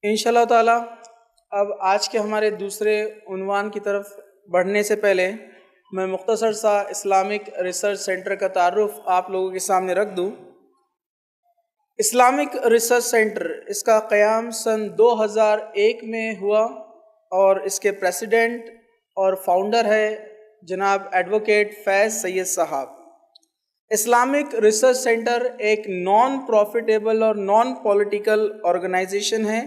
انشاءاللہ تعالی اب آج کے ہمارے دوسرے عنوان کی طرف بڑھنے سے پہلے میں مختصر سا اسلامک ریسرچ سینٹر کا تعارف آپ لوگوں کے سامنے رکھ دوں۔ اسلامک ریسرچ سینٹر اس کا قیام سن 2001 میں ہوا اور اس کے پریزیڈنٹ اور فاؤنڈر ہے جناب ایڈوکیٹ فیض سید صاحب۔ اسلامک ریسرچ سینٹر ایک نان پروفیٹیبل اور نان پولیٹیکل آرگنائزیشن ہے۔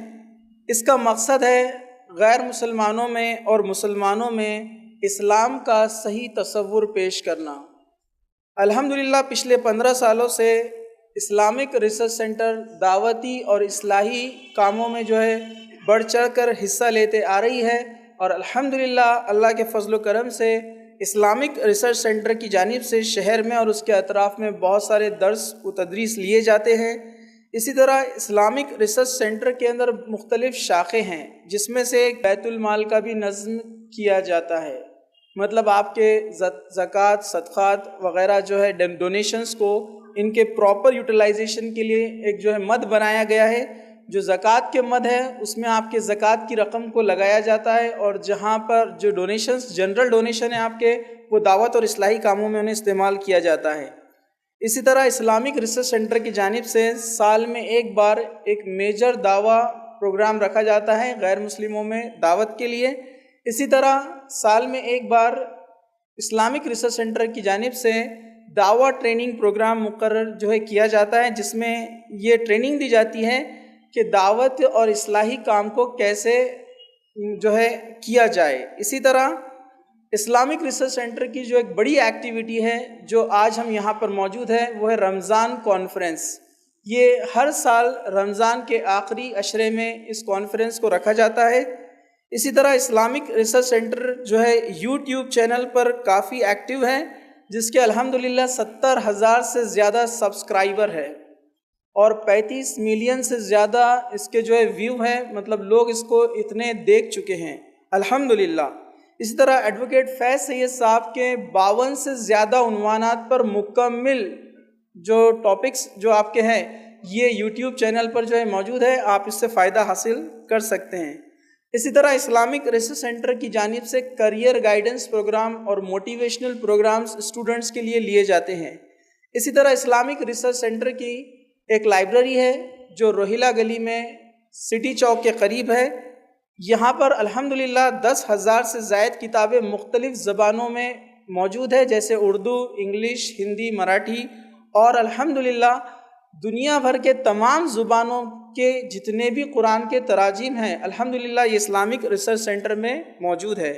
اس کا مقصد ہے غیر مسلمانوں میں اور مسلمانوں میں اسلام کا صحیح تصور پیش کرنا۔ الحمدللہ پچھلے 15 سالوں سے اسلامک ریسرچ سینٹر دعوتی اور اصلاحی کاموں میں بڑھ چڑھ کر حصہ لیتے آ رہی ہے، اور الحمدللہ اللہ کے فضل و کرم سے اسلامک ریسرچ سینٹر کی جانب سے شہر میں اور اس کے اطراف میں بہت سارے درس و تدریس لیے جاتے ہیں۔ اسی طرح اسلامک ریسرچ سینٹر کے اندر مختلف شاخیں ہیں، جس میں سے ایک بیت المال کا بھی نظم کیا جاتا ہے، مطلب آپ کے زکوٰۃ، صدقات وغیرہ ڈونیشنز کو ان کے پراپر یوٹیلائزیشن کے لیے ایک مد بنایا گیا ہے۔ جو زکوٰۃ کے مد ہے اس میں آپ کے زکوٰۃ کی رقم کو لگایا جاتا ہے، اور جہاں پر جو ڈونیشنز جنرل ڈونیشن ہیں آپ کے، وہ دعوت اور اصلاحی کاموں میں انہیں استعمال کیا جاتا ہے۔ اسی طرح اسلامک ریسرچ سینٹر کی جانب سے سال میں ایک بار ایک میجر دعویٰ پروگرام رکھا جاتا ہے غیر مسلموں میں دعوت کے لیے۔ اسی طرح سال میں ایک بار اسلامک ریسرچ سینٹر کی جانب سے دعویٰ ٹریننگ پروگرام مقرر کیا جاتا ہے، جس میں یہ ٹریننگ دی جاتی ہے کہ دعوت اور اصلاحی کام کو کیسے کیا جائے۔ اسی طرح اسلامک ریسرچ سینٹر کی جو ایک بڑی ایکٹیویٹی ہے جو آج ہم یہاں پر موجود ہے، وہ ہے رمضان کانفرنس۔ یہ ہر سال رمضان کے آخری عشرے میں اس کانفرنس کو رکھا جاتا ہے۔ اسی طرح Islamic research centre YouTube channel پر کافی ایکٹیو ہے، جس کے الحمدللہ 70,000 سے زیادہ سبسکرائبر ہے، اور 35 ملین سے زیادہ اس کے ویو ہیں، مطلب لوگ اس کو اتنے دیکھ چکے ہیں الحمدللہ۔ اسی طرح ایڈوکیٹ فیض سید صاحب کے 52 سے زیادہ عنوانات پر مکمل ٹاپکس آپ کے ہیں، یہ یوٹیوب چینل پر موجود ہے، آپ اس سے فائدہ حاصل کر سکتے ہیں۔ اسی طرح اسلامک ریسرچ سینٹر کی جانب سے کریئر گائیڈنس پروگرام اور موٹیویشنل پروگرامز اسٹوڈنٹس کے لیے جاتے ہیں۔ اسی طرح اسلامک ریسرچ سینٹر کی ایک لائبریری ہے جو روہیلا گلی میں سٹی چوک کے قریب ہے۔ یہاں پر الحمدللہ 10,000 سے زائد کتابیں مختلف زبانوں میں موجود ہے، جیسے اردو، انگلش، ہندی، مراٹھی، اور الحمدللہ دنیا بھر کے تمام زبانوں کے جتنے بھی قرآن کے تراجم ہیں الحمدللہ یہ اسلامک ریسرچ سینٹر میں موجود ہے۔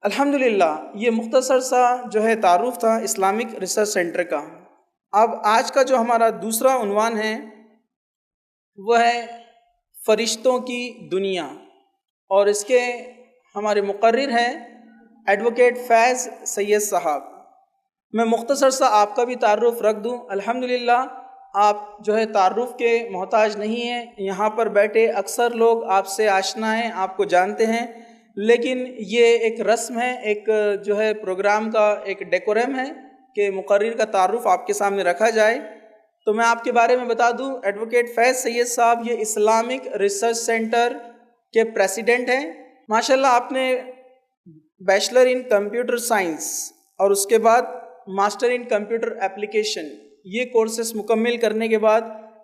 الحمدللہ یہ مختصر سا تعارف تھا اسلامک ریسرچ سینٹر کا۔ اب آج کا جو ہمارا دوسرا عنوان ہے وہ ہے فرشتوں کی دنیا، اور اس کے ہمارے مقرر ہیں ایڈوکیٹ فیض سید صاحب۔ میں مختصر سا آپ کا بھی تعارف رکھ دوں۔ الحمدللہ آپ تعارف کے محتاج نہیں ہیں، یہاں پر بیٹھے اکثر لوگ آپ سے آشنا ہیں، آپ کو جانتے ہیں، لیکن یہ ایک رسم ہے، ایک پروگرام کا ایک ڈیکورم ہے کہ مقرر کا تعارف آپ کے سامنے رکھا جائے۔ تو میں آپ کے بارے میں بتا دوں، ایڈوکیٹ فیض سید صاحب یہ اسلامک ریسرچ سینٹر کے پریزیڈنٹ ہیں۔ ماشاءاللہ آپ نے بیچلر ان کمپیوٹر سائنس اور اس کے بعد ماسٹر ان کمپیوٹر ایپلیکیشن، یہ کورسز مکمل کرنے کے بعد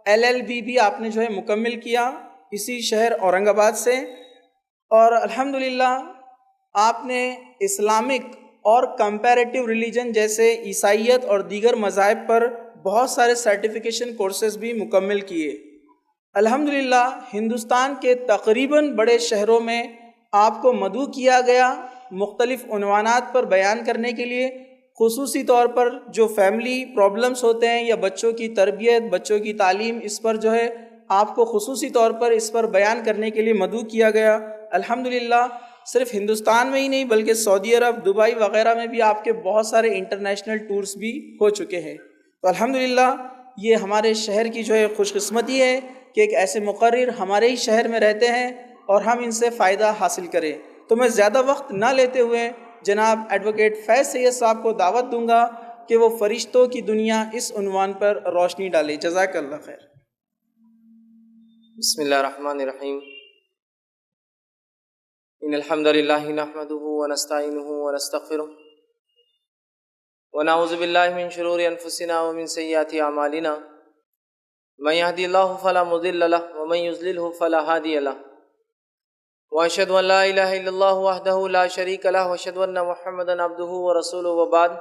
LLB بھی آپ نے مکمل کیا اسی شہر اورنگ آباد سے، اور الحمدللہ آپ نے اسلامک اور کمپیریٹیو ریلیجن جیسے عیسائیت اور دیگر مذاہب پر بہت سارے سرٹیفیکیشن کورسز بھی مکمل کیے۔ الحمدللہ ہندوستان کے تقریباً بڑے شہروں میں آپ کو مدعو کیا گیا مختلف عنوانات پر بیان کرنے کے لیے، خصوصی طور پر جو فیملی پرابلمز ہوتے ہیں یا بچوں کی تربیت، بچوں کی تعلیم، اس پر آپ کو خصوصی طور پر اس پر بیان کرنے کے لیے مدعو کیا گیا۔ الحمدللہ صرف ہندوستان میں ہی نہیں بلکہ سعودی عرب، دبئی وغیرہ میں بھی آپ کے بہت سارے انٹرنیشنل ٹورز بھی ہو چکے ہیں۔ تو الحمدللہ یہ ہمارے شہر کی خوش قسمتی ہے کہ ایک ایسے مقرر ہمارے ہی شہر میں رہتے ہیں اور ہم ان سے فائدہ حاصل کریں۔ تو میں زیادہ وقت نہ لیتے ہوئے جناب ایڈوکیٹ فیض سید صاحب کو دعوت دوں گا کہ وہ فرشتوں کی دنیا اس عنوان پر روشنی ڈالے۔ جزاک اللہ خیر۔ بسم اللہ الرحمن الرحیم ان الحمد للہ نحمده ونستعینه ونستغفره ونعوذ باللہ من شرور انفسنا ومن سیئات اعمالنا من يهدي الله فلا مضل له ومن يضلل فلا هادي له واشهد ان لا اله الا الله وحده لا شريك له واشهد ان محمدا عبده ورسوله وبعد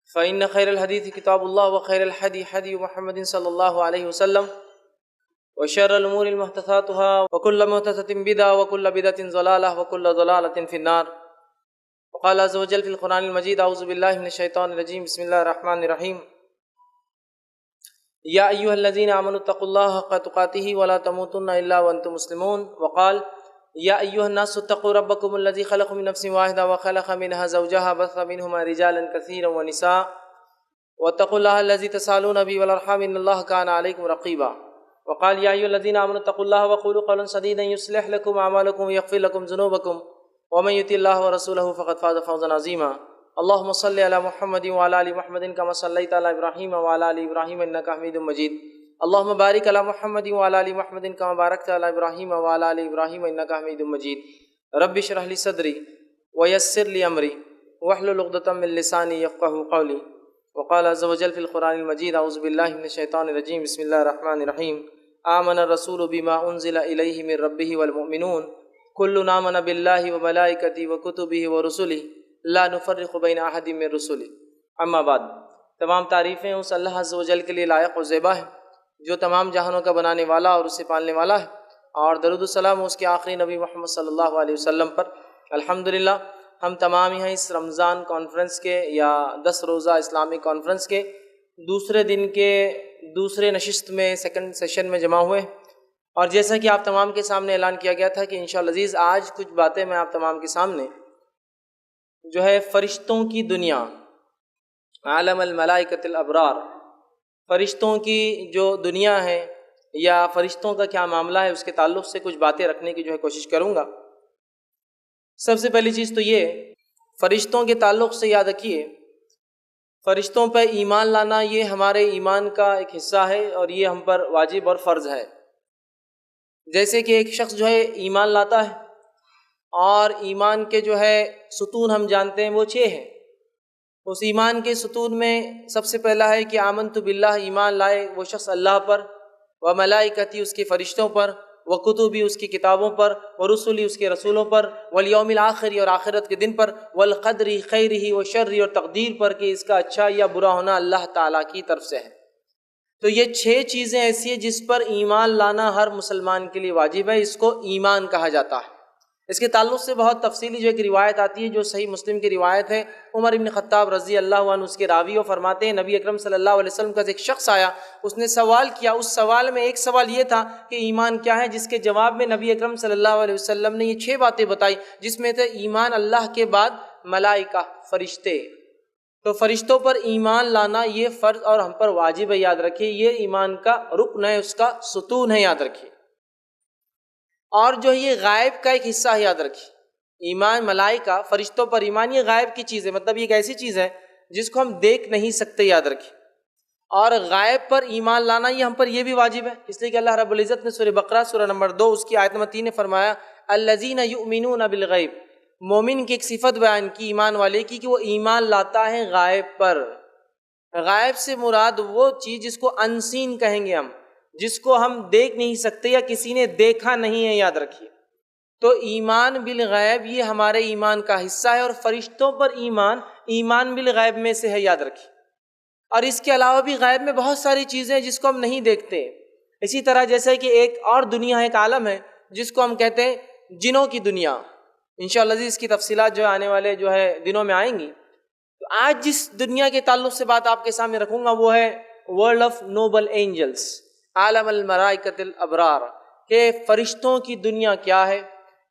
فان خير الحديث كتاب الله وخير الهدي هدي محمد صلى الله عليه وسلم وشر الأمور محدثاتها وكل محدثة بدعة وكل بدعة ضلالة وكل ضلالة في النار. وقال عز وجل في القرآن المجيد أعوذ بالله من الشيطان الرجيم بسم الله الرحمن الرحيم يا أيها الذين آمنوا اتقوا الله حق تقاته ولا تموتن إلا وأنتم مسلمون. وقال يا أيها الناس اتقوا ربكم الذي خلقكم من نفس واحدة وخلق منها زوجها بث منهما رجالا كثيرا ونساء واتقوا الله الذي تسألون به والأرحام إن الله كان عليكم رقيبا. وقال يا أيها الذين آمنوا اتقوا الله وقولوا قولا سديدا يصلح لكم أعمالكم ويغفر لكم ذنوبكم ومن يطع الله ورسوله فقد فاز فوزا عظيما. اللهم صل على محمد وعلى آل محمد كما صليت على إبراهيم وعلى آل إبراهيم إنك حميد مجيد. اللهم بارك على محمد وعلى آل محمد كما باركت على إبراهيم وعلى آل إبراهيم إنك حميد مجيد. رب اشرح لي صدري ويسر لي أمري واحلل عقدة من لساني يفقهوا قولي. وقال عز وجل في القرآن المجيد أعوذ بالله من الشيطان الرجيم بسم الله الرحمن الرحيم آمن الرسول بما أنزل إليه من ربه والمؤمنون كل آمن بالله وملائكته وكتبه ورسله لا نفرق بين أحد من رسله. اما بعد، تمام تعریفیں اس اللہ عز و جل کے لیے لائق و زیبا ہے جو تمام جہانوں کا بنانے والا اور اسے پالنے والا ہے، اور درود و سلام اس کے آخری نبی محمد صلی اللہ علیہ وسلم پر. الحمدللہ ہم تمام یہاں اس رمضان کانفرنس کے یا 10 روزہ اسلامی کانفرنس کے دوسرے دن کے دوسرے نشست میں سیکنڈ سیشن میں جمع ہوئے، اور جیسا کہ آپ تمام کے سامنے اعلان کیا گیا تھا کہ انشاءاللہ عزیز آج کچھ باتیں میں آپ تمام کے سامنے جو ہے فرشتوں کی دنیا، عالم الملائکۃ الابرار، فرشتوں کی جو دنیا ہے یا فرشتوں کا کیا معاملہ ہے اس کے تعلق سے کچھ باتیں رکھنے کی جو ہے کوشش کروں گا. سب سے پہلی چیز تو یہ، فرشتوں کے تعلق سے یاد رکھیے فرشتوں پہ ایمان لانا یہ ہمارے ایمان کا ایک حصہ ہے اور یہ ہم پر واجب اور فرض ہے. جیسے کہ ایک شخص جو ہے ایمان لاتا ہے، اور ایمان کے جو ہے ستون ہم جانتے ہیں وہ 6 ہیں. اس ایمان کے ستون میں سب سے پہلا ہے کہ آمنت باللہ، ایمان لائے وہ شخص اللہ پر، و ملائکتی اس کے فرشتوں پر، و کتبی اس کی کتابوں پر، و رسولی اس کے رسولوں پر، والیوم الآخری اور آخرت کے دن پر، والقدر خیرہ و شرہ اور تقدیر پر کہ اس کا اچھا یا برا ہونا اللہ تعالیٰ کی طرف سے ہے. تو یہ 6 چیزیں ایسی ہیں جس پر ایمان لانا ہر مسلمان کے لیے واجب ہے، اس کو ایمان کہا جاتا ہے. اس کے تعلق سے بہت تفصیلی جو ایک روایت آتی ہے جو صحیح مسلم کی روایت ہے. عمر بن خطاب رضی اللہ عنہ اس کے راوی و فرماتے ہیں نبی اکرم صلی اللہ علیہ وسلم کا ایک شخص آیا، اس نے سوال کیا. اس سوال میں ایک سوال یہ تھا کہ ایمان کیا ہے، جس کے جواب میں نبی اکرم صلی اللہ علیہ وسلم نے یہ 6 باتیں بتائی، جس میں تھے ایمان اللہ کے بعد ملائکہ، فرشتے. تو فرشتوں پر ایمان لانا یہ فرض اور ہم پر واجب ہے، یاد رکھیے یہ ایمان کا رکن ہے، اس کا ستون ہے، یاد رکھیے. اور جو یہ غائب کا ایک حصہ ہے، یاد رکھیے ایمان ملائکہ فرشتوں پر ایمان یہ غائب کی چیز ہے، مطلب یہ ایک ایسی چیز ہے جس کو ہم دیکھ نہیں سکتے، یاد رکھیے. اور غائب پر ایمان لانا یہ ہم پر یہ بھی واجب ہے، اس لیے کہ اللہ رب العزت نے سورہ بقرہ سورہ نمبر 2 اس کی آیت نمبر 3 نے فرمایا الذین یؤمنون بالغیب. مومن کی ایک صفت بیان کی ایمان والے کی کہ وہ ایمان لاتا ہے غائب پر. غائب سے مراد وہ چیز جس کو انسین کہیں گے ہم، جس کو ہم دیکھ نہیں سکتے یا کسی نے دیکھا نہیں ہے، یاد رکھیے. تو ایمان بالغیب یہ ہمارے ایمان کا حصہ ہے، اور فرشتوں پر ایمان بالغیب میں سے ہے، یاد رکھیے. اور اس کے علاوہ بھی غیب میں بہت ساری چیزیں ہیں جس کو ہم نہیں دیکھتے. اسی طرح جیسے کہ ایک اور دنیا ہے، ایک عالم ہے جس کو ہم کہتے ہیں جنوں کی دنیا. انشاءاللہ اس کی تفصیلات جو آنے والے جو ہے دنوں میں آئیں گی. تو آج جس دنیا کے تعلق سے بات آپ کے سامنے رکھوں گا وہ ہے ورلڈ آف نوبل اینجلس، عالم الملائکۃ الابرار، کہ فرشتوں کی دنیا کیا ہے،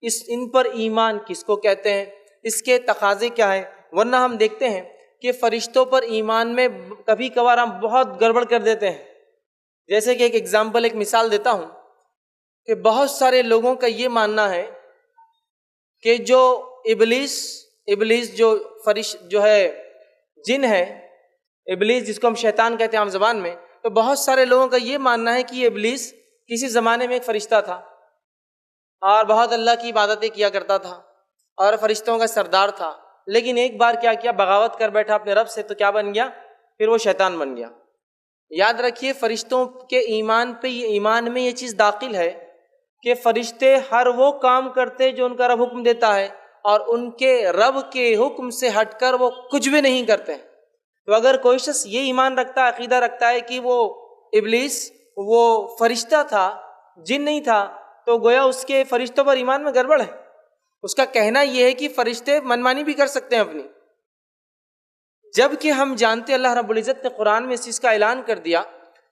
ان پر ایمان کس کو کہتے ہیں، اس کے تقاضے کیا ہیں. ورنہ ہم دیکھتے ہیں کہ فرشتوں پر ایمان میں کبھی کبھار ہم بہت گڑبڑ کر دیتے ہیں. جیسے کہ ایک مثال دیتا ہوں کہ بہت سارے لوگوں کا یہ ماننا ہے کہ جو ابلیس جو ہے جن ہے، ابلیس جس کو ہم شیطان کہتے ہیں عام زبان میں، تو بہت سارے لوگوں کا یہ ماننا ہے کہ یہ ابلیس کسی زمانے میں ایک فرشتہ تھا اور بہت اللہ کی عبادتیں کیا کرتا تھا اور فرشتوں کا سردار تھا، لیکن ایک بار کیا کیا، بغاوت کر بیٹھا اپنے رب سے، تو کیا بن گیا؟ پھر وہ شیطان بن گیا۔ یاد رکھیے فرشتوں کے ایمان میں یہ چیز داخل ہے کہ فرشتے ہر وہ کام کرتے جو ان کا رب حکم دیتا ہے، اور ان کے رب کے حکم سے ہٹ کر وہ کچھ بھی نہیں کرتے۔ تو اگر کوئی شخص یہ ایمان رکھتا ہے، عقیدہ رکھتا ہے کہ وہ ابلیس وہ فرشتہ تھا، جن نہیں تھا، تو گویا اس کے فرشتوں پر ایمان میں گڑبڑ ہے۔ اس کا کہنا یہ ہے کہ فرشتے منمانی بھی کر سکتے ہیں اپنی، جبکہ ہم جانتے اللہ رب العزت نے قرآن میں اس چیز کا اعلان کر دیا۔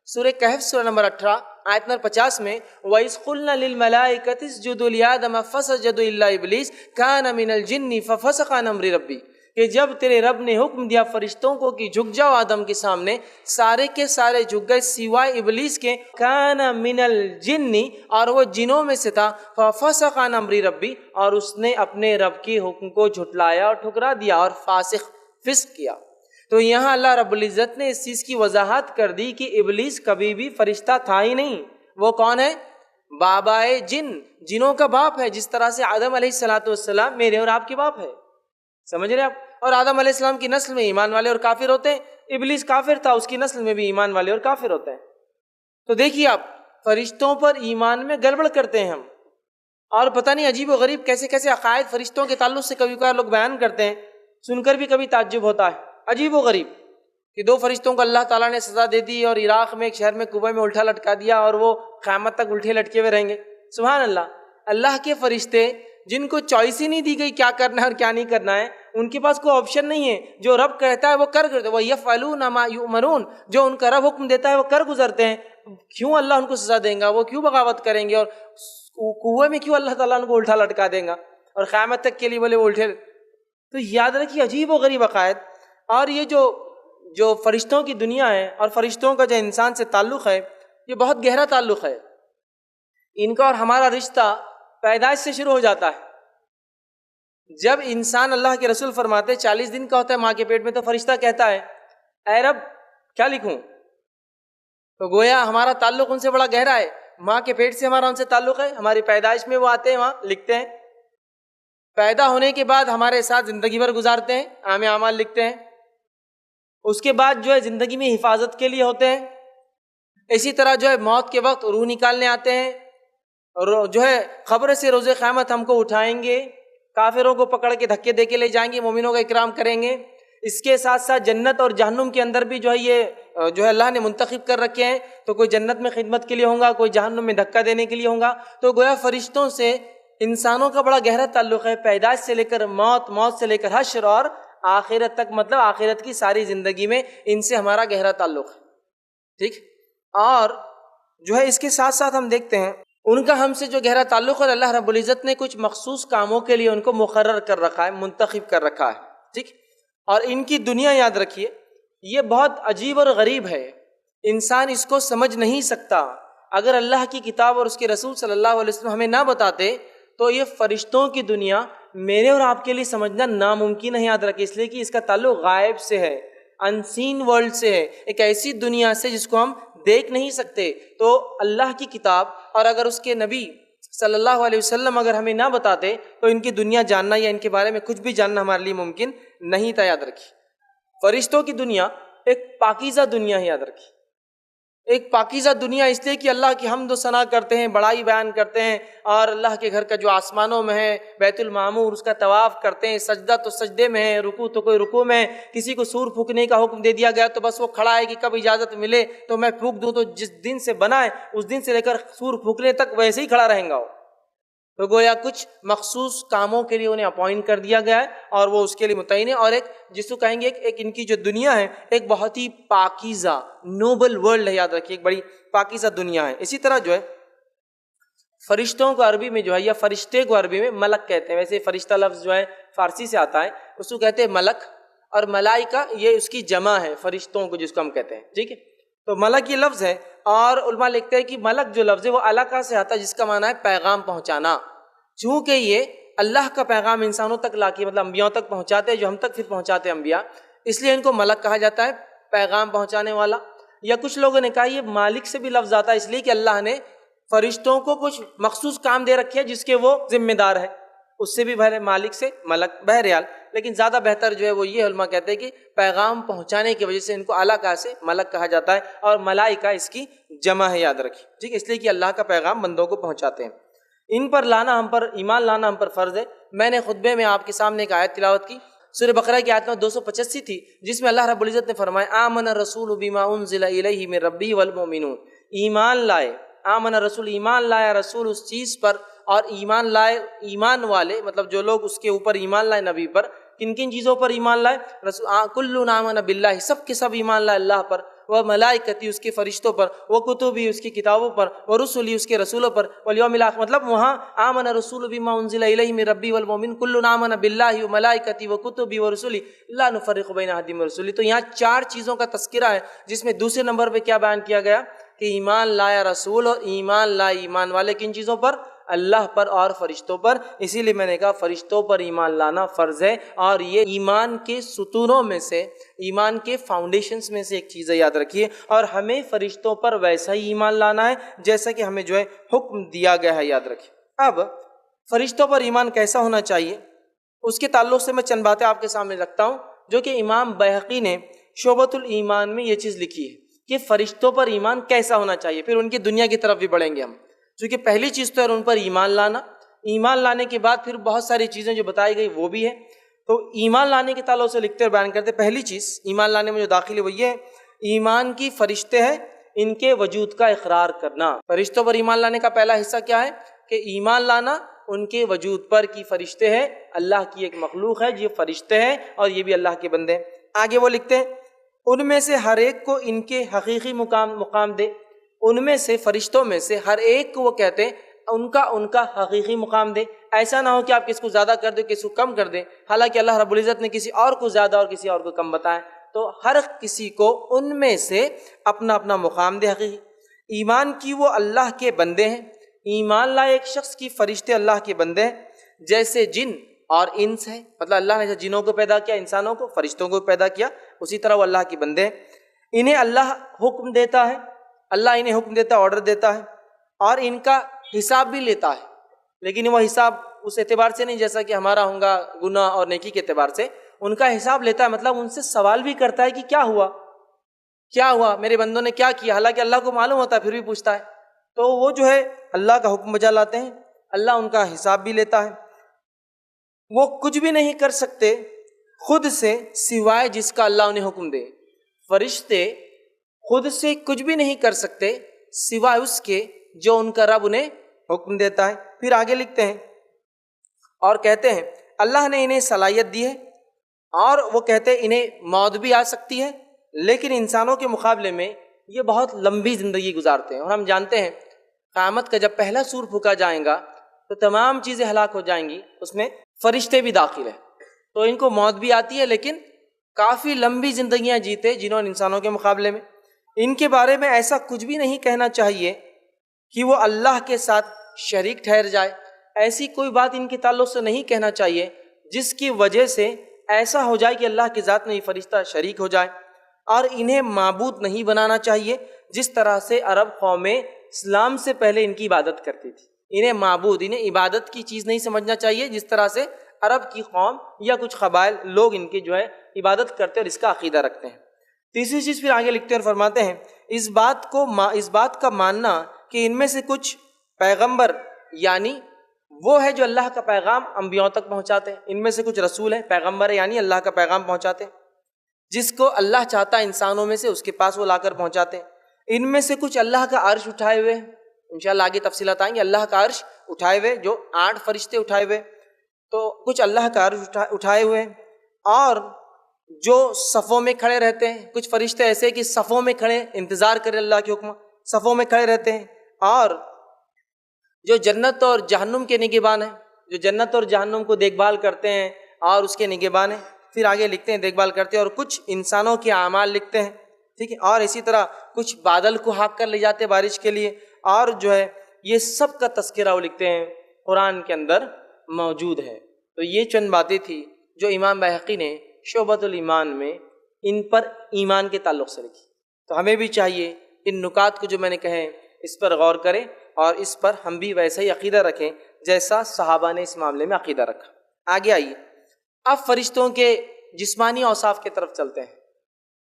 سورہ کہف سورہ نمبر 18 آیت نمبر 50 میں وَإِذْ قُلْنَا لِلْمَلَائِكَةِ اسْجُدُوا لِآدَمَ فَسَجَدُوا إِلَّا إِبْلِيسَ كَانَ مِنَ الْجِنِّ فَفَسَقَ عَنْ أَمْرِ رَبِّهِ، کہ جب تیرے رب نے حکم دیا فرشتوں کو کہ جھک جاؤ آدم کے سامنے، سارے کے سارے جھک گئے سوائے ابلیس کے، كَانَ مِنَ الْجِنِّ، اور وہ جنوں میں سے تھا، فَفَسَقَ عَنْ أَمْرِ رَبِّهِ، اور اس نے اپنے رب کے حکم کو جھٹلایا اور ٹھکرا دیا اور فسق کیا۔ تو یہاں اللہ رب العزت نے اس چیز کی وضاحت کر دی کہ ابلیس کبھی بھی فرشتہ تھا ہی نہیں۔ وہ کون ہے؟ بابائے جنوں کا باپ ہے، جس طرح سے آدم علیہ السلام میرے اور آپ کے باپ ہے، سمجھ رہے آپ؟ اور آدم علیہ السلام کی نسل میں ایمان والے اور کافر ہوتے ہیں، ابلیس کافر تھا، اس کی نسل میں بھی ایمان والے اور کافر ہوتے ہیں۔ تو دیکھیے آپ، فرشتوں پر ایمان میں گڑبڑ کرتے ہیں ہم، اور پتہ نہیں عجیب و غریب کیسے کیسے عقائد فرشتوں کے تعلق سے کبھی کبھار لوگ بیان کرتے ہیں، سن کر بھی کبھی تعجب ہوتا ہے، عجیب و غریب کہ 2 فرشتوں کو اللہ تعالیٰ نے سزا دے دی اور عراق میں ایک شہر میں کنویں میں الٹا لٹکا دیا اور وہ قیامت تک الٹے لٹکے ہوئے رہیں گے۔ سبحان اللہ! اللہ کے فرشتے جن کو چوائس ہی نہیں دی گئی کیا کرنا ہے اور کیا نہیں کرنا ہے، ان کے پاس کوئی آپشن نہیں ہے، جو رب کہتا ہے وہ کر گزرتے ہیں، وَيَفْعَلُونَ مَا يُؤْمَرُونَ، جو ان کا رب حکم دیتا ہے وہ کر گزرتے ہیں۔ کیوں اللہ ان کو سزا دیں گا؟ وہ کیوں بغاوت کریں گے؟ اور کنویں میں کیوں اللہ تعالیٰ ان کو الٹا لٹکا دیں گا اور قیامت تک کے لیے بولے وہ الٹے؟ تو یاد رکھیے عجیب و غریب عقائد۔ اور یہ جو فرشتوں کی دنیا ہے اور فرشتوں کا جو انسان سے تعلق ہے، یہ بہت گہرا تعلق ہے۔ ان کا اور ہمارا رشتہ پیدائش سے شروع ہو جاتا ہے۔ جب انسان، اللہ کے رسول فرماتے 40 دن کا ہوتا ہے ماں کے پیٹ میں، تو فرشتہ کہتا ہے اے رب کیا لکھوں؟ تو گویا ہمارا تعلق ان سے بڑا گہرا ہے، ماں کے پیٹ سے ہمارا ان سے تعلق ہے، ہماری پیدائش میں وہ آتے ہیں، وہاں لکھتے ہیں، پیدا ہونے کے بعد ہمارے ساتھ زندگی بھر گزارتے ہیں، اعمال لکھتے ہیں، اس کے بعد جو ہے زندگی میں حفاظت کے لیے ہوتے ہیں، اسی طرح جو ہے موت کے وقت روح نکالنے آتے ہیں، اور جو ہے قبر سے روز قیامت ہم کو اٹھائیں گے، کافروں کو پکڑ کے دھکے دے کے لے جائیں گے، مومنوں کا اکرام کریں گے۔ اس کے ساتھ ساتھ جنت اور جہنم کے اندر بھی جو ہے یہ جو ہے اللہ نے منتخب کر رکھے ہیں، تو کوئی جنت میں خدمت کے لیے ہوں گا، کوئی جہنم میں دھکا دینے کے لیے ہوں گا۔ تو گویا فرشتوں سے انسانوں کا بڑا گہرا تعلق ہے، پیدائش سے لے کر موت، موت سے لے کر حشر اور آخرت تک، مطلب آخرت کی ساری زندگی میں ان سے ہمارا گہرا تعلق ہے، ٹھیک۔ اور جو ہے اس کے ساتھ ساتھ ہم دیکھتے ہیں ان کا ہم سے جو گہرا تعلق ہے، اللہ رب العزت نے کچھ مخصوص کاموں کے لیے ان کو مقرر کر رکھا ہے، منتخب کر رکھا ہے، ٹھیک۔ اور ان کی دنیا یاد رکھیے یہ بہت عجیب اور غریب ہے، انسان اس کو سمجھ نہیں سکتا۔ اگر اللہ کی کتاب اور اس کے رسول صلی اللہ علیہ وسلم ہمیں نہ بتاتے تو یہ فرشتوں کی دنیا میرے اور آپ کے لیے سمجھنا ناممکن ہے۔ یاد رکھیں، اس لیے کہ اس کا تعلق غائب سے ہے، انسین ورلڈ سے ہے، ایک ایسی دنیا سے جس کو ہم دیکھ نہیں سکتے۔ تو اللہ کی کتاب اور اگر اس کے نبی صلی اللہ علیہ وسلم اگر ہمیں نہ بتاتے تو ان کی دنیا جاننا یا ان کے بارے میں کچھ بھی جاننا ہمارے لیے ممکن نہیں تھا۔ یاد رکھیے فرشتوں کی دنیا ایک پاکیزہ دنیا ہے، یاد رکھیے ایک پاکیزہ دنیا، اس لیے کہ اللہ کی حمد و ثنا کرتے ہیں، بڑائی بیان کرتے ہیں، اور اللہ کے گھر کا جو آسمانوں میں ہے بیت المعمور اس کا طواف کرتے ہیں، سجدہ تو سجدے میں ہے، رکوع تو کوئی رکوع میں ہے۔ کسی کو سور پھونکنے کا حکم دے دیا گیا تو بس وہ کھڑا ہے کہ کب اجازت ملے تو میں پھونک دوں، تو جس دن سے بنا ہے اس دن سے لے کر سور پھونکنے تک ویسے ہی کھڑا رہیں گا وہ۔ تو گویا کچھ مخصوص کاموں کے لیے انہیں اپوائنٹ کر دیا گیا ہے اور وہ اس کے لیے متعین ہے، اور ایک جس کو کہیں گے ایک ان کی جو دنیا ہے ایک بہت ہی پاکیزہ نوبل ورلڈ ہے۔ یاد رکھیے ایک بڑی پاکیزہ دنیا ہے۔ اسی طرح جو ہے فرشتوں کو عربی میں جو ہے یا فرشتے کو عربی میں ملک کہتے ہیں، ویسے فرشتہ لفظ جو ہے فارسی سے آتا ہے، اس کو کہتے ہیں ملک، اور ملائکہ یہ اس کی جمع ہے فرشتوں کو جس کو ہم کہتے ہیں، ٹھیک ہے۔ تو ملک یہ لفظ ہے، اور علماء لکھتے ہیں کہ ملک جو لفظ ہے وہ علقہ سے آتا ہے جس کا معنی ہے پیغام پہنچانا۔ چونکہ یہ اللہ کا پیغام انسانوں تک لا کے مطلب انبیاء تک پہنچاتے ہیں، جو ہم تک پھر پہنچاتے ہیں انبیاء، اس لیے ان کو ملک کہا جاتا ہے، پیغام پہنچانے والا۔ یا کچھ لوگوں نے کہا یہ مالک سے بھی لفظ آتا ہے، اس لیے کہ اللہ نے فرشتوں کو کچھ مخصوص کام دے رکھے جس کے وہ ذمہ دار ہے، اس سے بھی بہر مالک سے ملک، بہرحال لیکن زیادہ بہتر جو ہے وہ یہ علماء کہتے ہیں کہ پیغام پہنچانے کی وجہ سے ان کو اعلیٰ کہا سے ملک کہا جاتا ہے، اور ملائکہ اس کی جمع ہے، یاد رکھیے ٹھیک ہے، اس لیے کہ اللہ کا پیغام بندوں کو پہنچاتے ہیں۔ ان پر لانا ہم پر، ایمان لانا ہم پر فرض ہے۔ میں نے خطبے میں آپ کے سامنے ایک آیت تلاوت کی، سورہ بقرہ کی آیت نمبر 285 تھی، جس میں اللہ رب العزت نے فرمایا آمن الرسول بما انزل الیہ من ربہ والمؤمنون، ایمان لائے، آمن الرسول ایمان لایا رسول اس چیز پر، اور ایمان لائے ایمان والے، مطلب جو لوگ اس کے اوپر ایمان لائے نبی پر، کن کن چیزوں پر ایمان لائے؟ کل آمن باللہ، سب کے سب ایمان لائے اللہ پر، وہ ملائکتی اس کے فرشتوں پر، وہ کتبی اس کی کتابوں پر، وہ رسولی اس کے رسولوں پر، والیوم الآخر، مطلب وہاں آمن الرسول بما انزل الیہ من ربی والمؤمن کل آمن باللہ وملائکتی وکتبی ورسولی لا نفرق بین احد من رسولی۔ تو یہاں 4 چیزوں کا تذکرہ ہے، جس میں دوسرے نمبر پہ کیا بیان کیا گیا کہ ایمان لایا رسول، اور ایمان لائے ایمان والے کن چیزوں پر؟ اللہ پر اور فرشتوں پر۔ اسی لیے میں نے کہا فرشتوں پر ایمان لانا فرض ہے، اور یہ ایمان کے ستونوں میں سے، ایمان کے فاؤنڈیشنز میں سے ایک چیز ہے، یاد رکھیے، اور ہمیں فرشتوں پر ویسا ہی ایمان لانا ہے جیسا کہ ہمیں جو ہے حکم دیا گیا ہے، یاد رکھیے۔ اب فرشتوں پر ایمان کیسا ہونا چاہیے، اس کے تعلق سے میں چند باتیں آپ کے سامنے رکھتا ہوں، جو کہ امام بیہقی نے شعبۃ الایمان میں یہ چیز لکھی ہے کہ فرشتوں پر ایمان کیسا ہونا چاہیے، پھر ان کی دنیا کی طرف بھی بڑھیں گے ہم، کیونکہ پہلی چیز تو ہے ان پر ایمان لانا، ایمان لانے کے بعد پھر بہت ساری چیزیں جو بتائی گئی وہ بھی ہے۔ تو ایمان لانے کے تعلق سے لکھتے اور بیان کرتے، پہلی چیز ایمان لانے میں جو داخل ہے وہ یہ ہے، ایمان کی فرشتے ہیں ان کے وجود کا اقرار کرنا۔ فرشتوں پر ایمان لانے کا پہلا حصہ کیا ہے کہ ایمان لانا ان کے وجود پر، کی فرشتے ہیں، اللہ کی ایک مخلوق ہے، یہ فرشتے ہیں اور یہ بھی اللہ کے بندے ہیں۔ آگے وہ لکھتے ہیں ان میں سے ہر ایک کو ان کے حقیقی مقام دے، ان میں سے فرشتوں میں سے ہر ایک کو وہ کہتے ہیں ان کا حقیقی مقام دے۔ ایسا نہ ہو کہ آپ کس کو زیادہ کر دیں، کس کو کم کر دیں، حالانکہ اللہ رب العزت نے کسی اور کو زیادہ اور کسی اور کو کم بتایا، تو ہر کسی کو ان میں سے اپنا اپنا مقام دے حقیقی۔ ایمان کی وہ اللہ کے بندے ہیں، ایمان لائے ایک شخص کی فرشتے اللہ کے بندے ہیں، جیسے جن اور انس ہیں، مطلب اللہ نے جیسے جنوں کو پیدا کیا، انسانوں کو، فرشتوں کو پیدا کیا، اسی طرح وہ اللہ کے بندے ہیں۔ انہیں اللہ حکم دیتا ہے، اللہ انہیں حکم دیتا ہے، آرڈر دیتا ہے، اور ان کا حساب بھی لیتا ہے، لیکن وہ حساب اس اعتبار سے نہیں جیسا کہ ہمارا ہوں گا گناہ اور نیکی کے اعتبار سے، ان کا حساب لیتا ہے، مطلب ان سے سوال بھی کرتا ہے کہ کیا ہوا میرے بندوں نے کیا کیا، حالانکہ اللہ کو معلوم ہوتا ہے پھر بھی پوچھتا ہے۔ تو وہ جو ہے اللہ کا حکم بجا لاتے ہیں، اللہ ان کا حساب بھی لیتا ہے۔ وہ کچھ بھی نہیں کر سکتے خود سے سوائے جس کا اللہ انہیں حکم دے۔ فرشتے خود سے کچھ بھی نہیں کر سکتے سوائے اس کے جو ان کا رب انہیں حکم دیتا ہے۔ پھر آگے لکھتے ہیں اور کہتے ہیں اللہ نے انہیں صلاحیت دی ہے، اور وہ کہتے ہیں انہیں موت بھی آ سکتی ہے، لیکن انسانوں کے مقابلے میں یہ بہت لمبی زندگی گزارتے ہیں، اور ہم جانتے ہیں قیامت کا جب پہلا سور پھونکا جائے گا تو تمام چیزیں ہلاک ہو جائیں گی، اس میں فرشتے بھی داخل ہیں، تو ان کو موت بھی آتی ہے لیکن کافی لمبی زندگیاں جیتے جنہوں نے انسانوں کے مقابلے میں۔ ان کے بارے میں ایسا کچھ بھی نہیں کہنا چاہیے کہ وہ اللہ کے ساتھ شریک ٹھہر جائے، ایسی کوئی بات ان کے تعلق سے نہیں کہنا چاہیے جس کی وجہ سے ایسا ہو جائے کہ اللہ کی ذات میں یہ فرشتہ شریک ہو جائے، اور انہیں معبود نہیں بنانا چاہیے جس طرح سے عرب قومیں اسلام سے پہلے ان کی عبادت کرتی تھی، انہیں معبود، انہیں عبادت کی چیز نہیں سمجھنا چاہیے جس طرح سے عرب کی قوم یا کچھ قبائل لوگ ان کی جو ہے عبادت کرتے اور اس کا عقیدہ رکھتے ہیں۔ تیسری چیز پھر آگے لکھتے ہیں اور فرماتے ہیں اس بات کا ماننا کہ ان میں سے کچھ پیغمبر، یعنی وہ ہے جو اللہ کا پیغام انبیاء تک پہنچاتے ہیں، ان میں سے کچھ رسول ہیں، پیغمبر ہے یعنی اللہ کا پیغام پہنچاتے ہیں، جس کو اللہ چاہتا ہے انسانوں میں سے اس کے پاس وہ لا کر پہنچاتے ہیں۔ ان میں سے کچھ اللہ کا عرش اٹھائے ہوئے ہیں، انشاءاللہ آگے تفصیلات آئیں گے، اللہ کا عرش اٹھائے ہوئے، جو 8 فرشتے اٹھائے ہوئے، تو کچھ اللہ کا عرش اٹھائے ہوئے ہیں، اور جو صفوں میں کھڑے رہتے ہیں، کچھ فرشتے ایسے کہ صفوں میں کھڑے انتظار کریں اللہ کے حکم، صفوں میں کھڑے رہتے ہیں، اور جو جنت اور جہنم کے نگہبان ہیں، جو جنت اور جہنم کو دیکھ بھال کرتے ہیں اور اس کے نگہبان ہیں۔ پھر آگے لکھتے ہیں دیکھ بھال کرتے ہیں، اور کچھ انسانوں کے اعمال لکھتے ہیں، ٹھیک ہے، اور اسی طرح کچھ بادل کو ہانک کر لے جاتے ہیں بارش کے لیے، اور جو ہے یہ سب کا تذکرہ وہ لکھتے ہیں قرآن کے اندر موجود ہے۔ تو یہ چند باتیں تھی جو امام بیہقی نے شعبۃ الایمان میں ان پر ایمان کے تعلق سے لکھی۔ تو ہمیں بھی چاہیے ان نکات کو جو میں نے کہے اس پر غور کریں اور اس پر ہم بھی ویسا ہی عقیدہ رکھیں جیسا صحابہ نے اس معاملے میں عقیدہ رکھا۔ آگے آئیے، اب فرشتوں کے جسمانی اوصاف کی طرف چلتے ہیں۔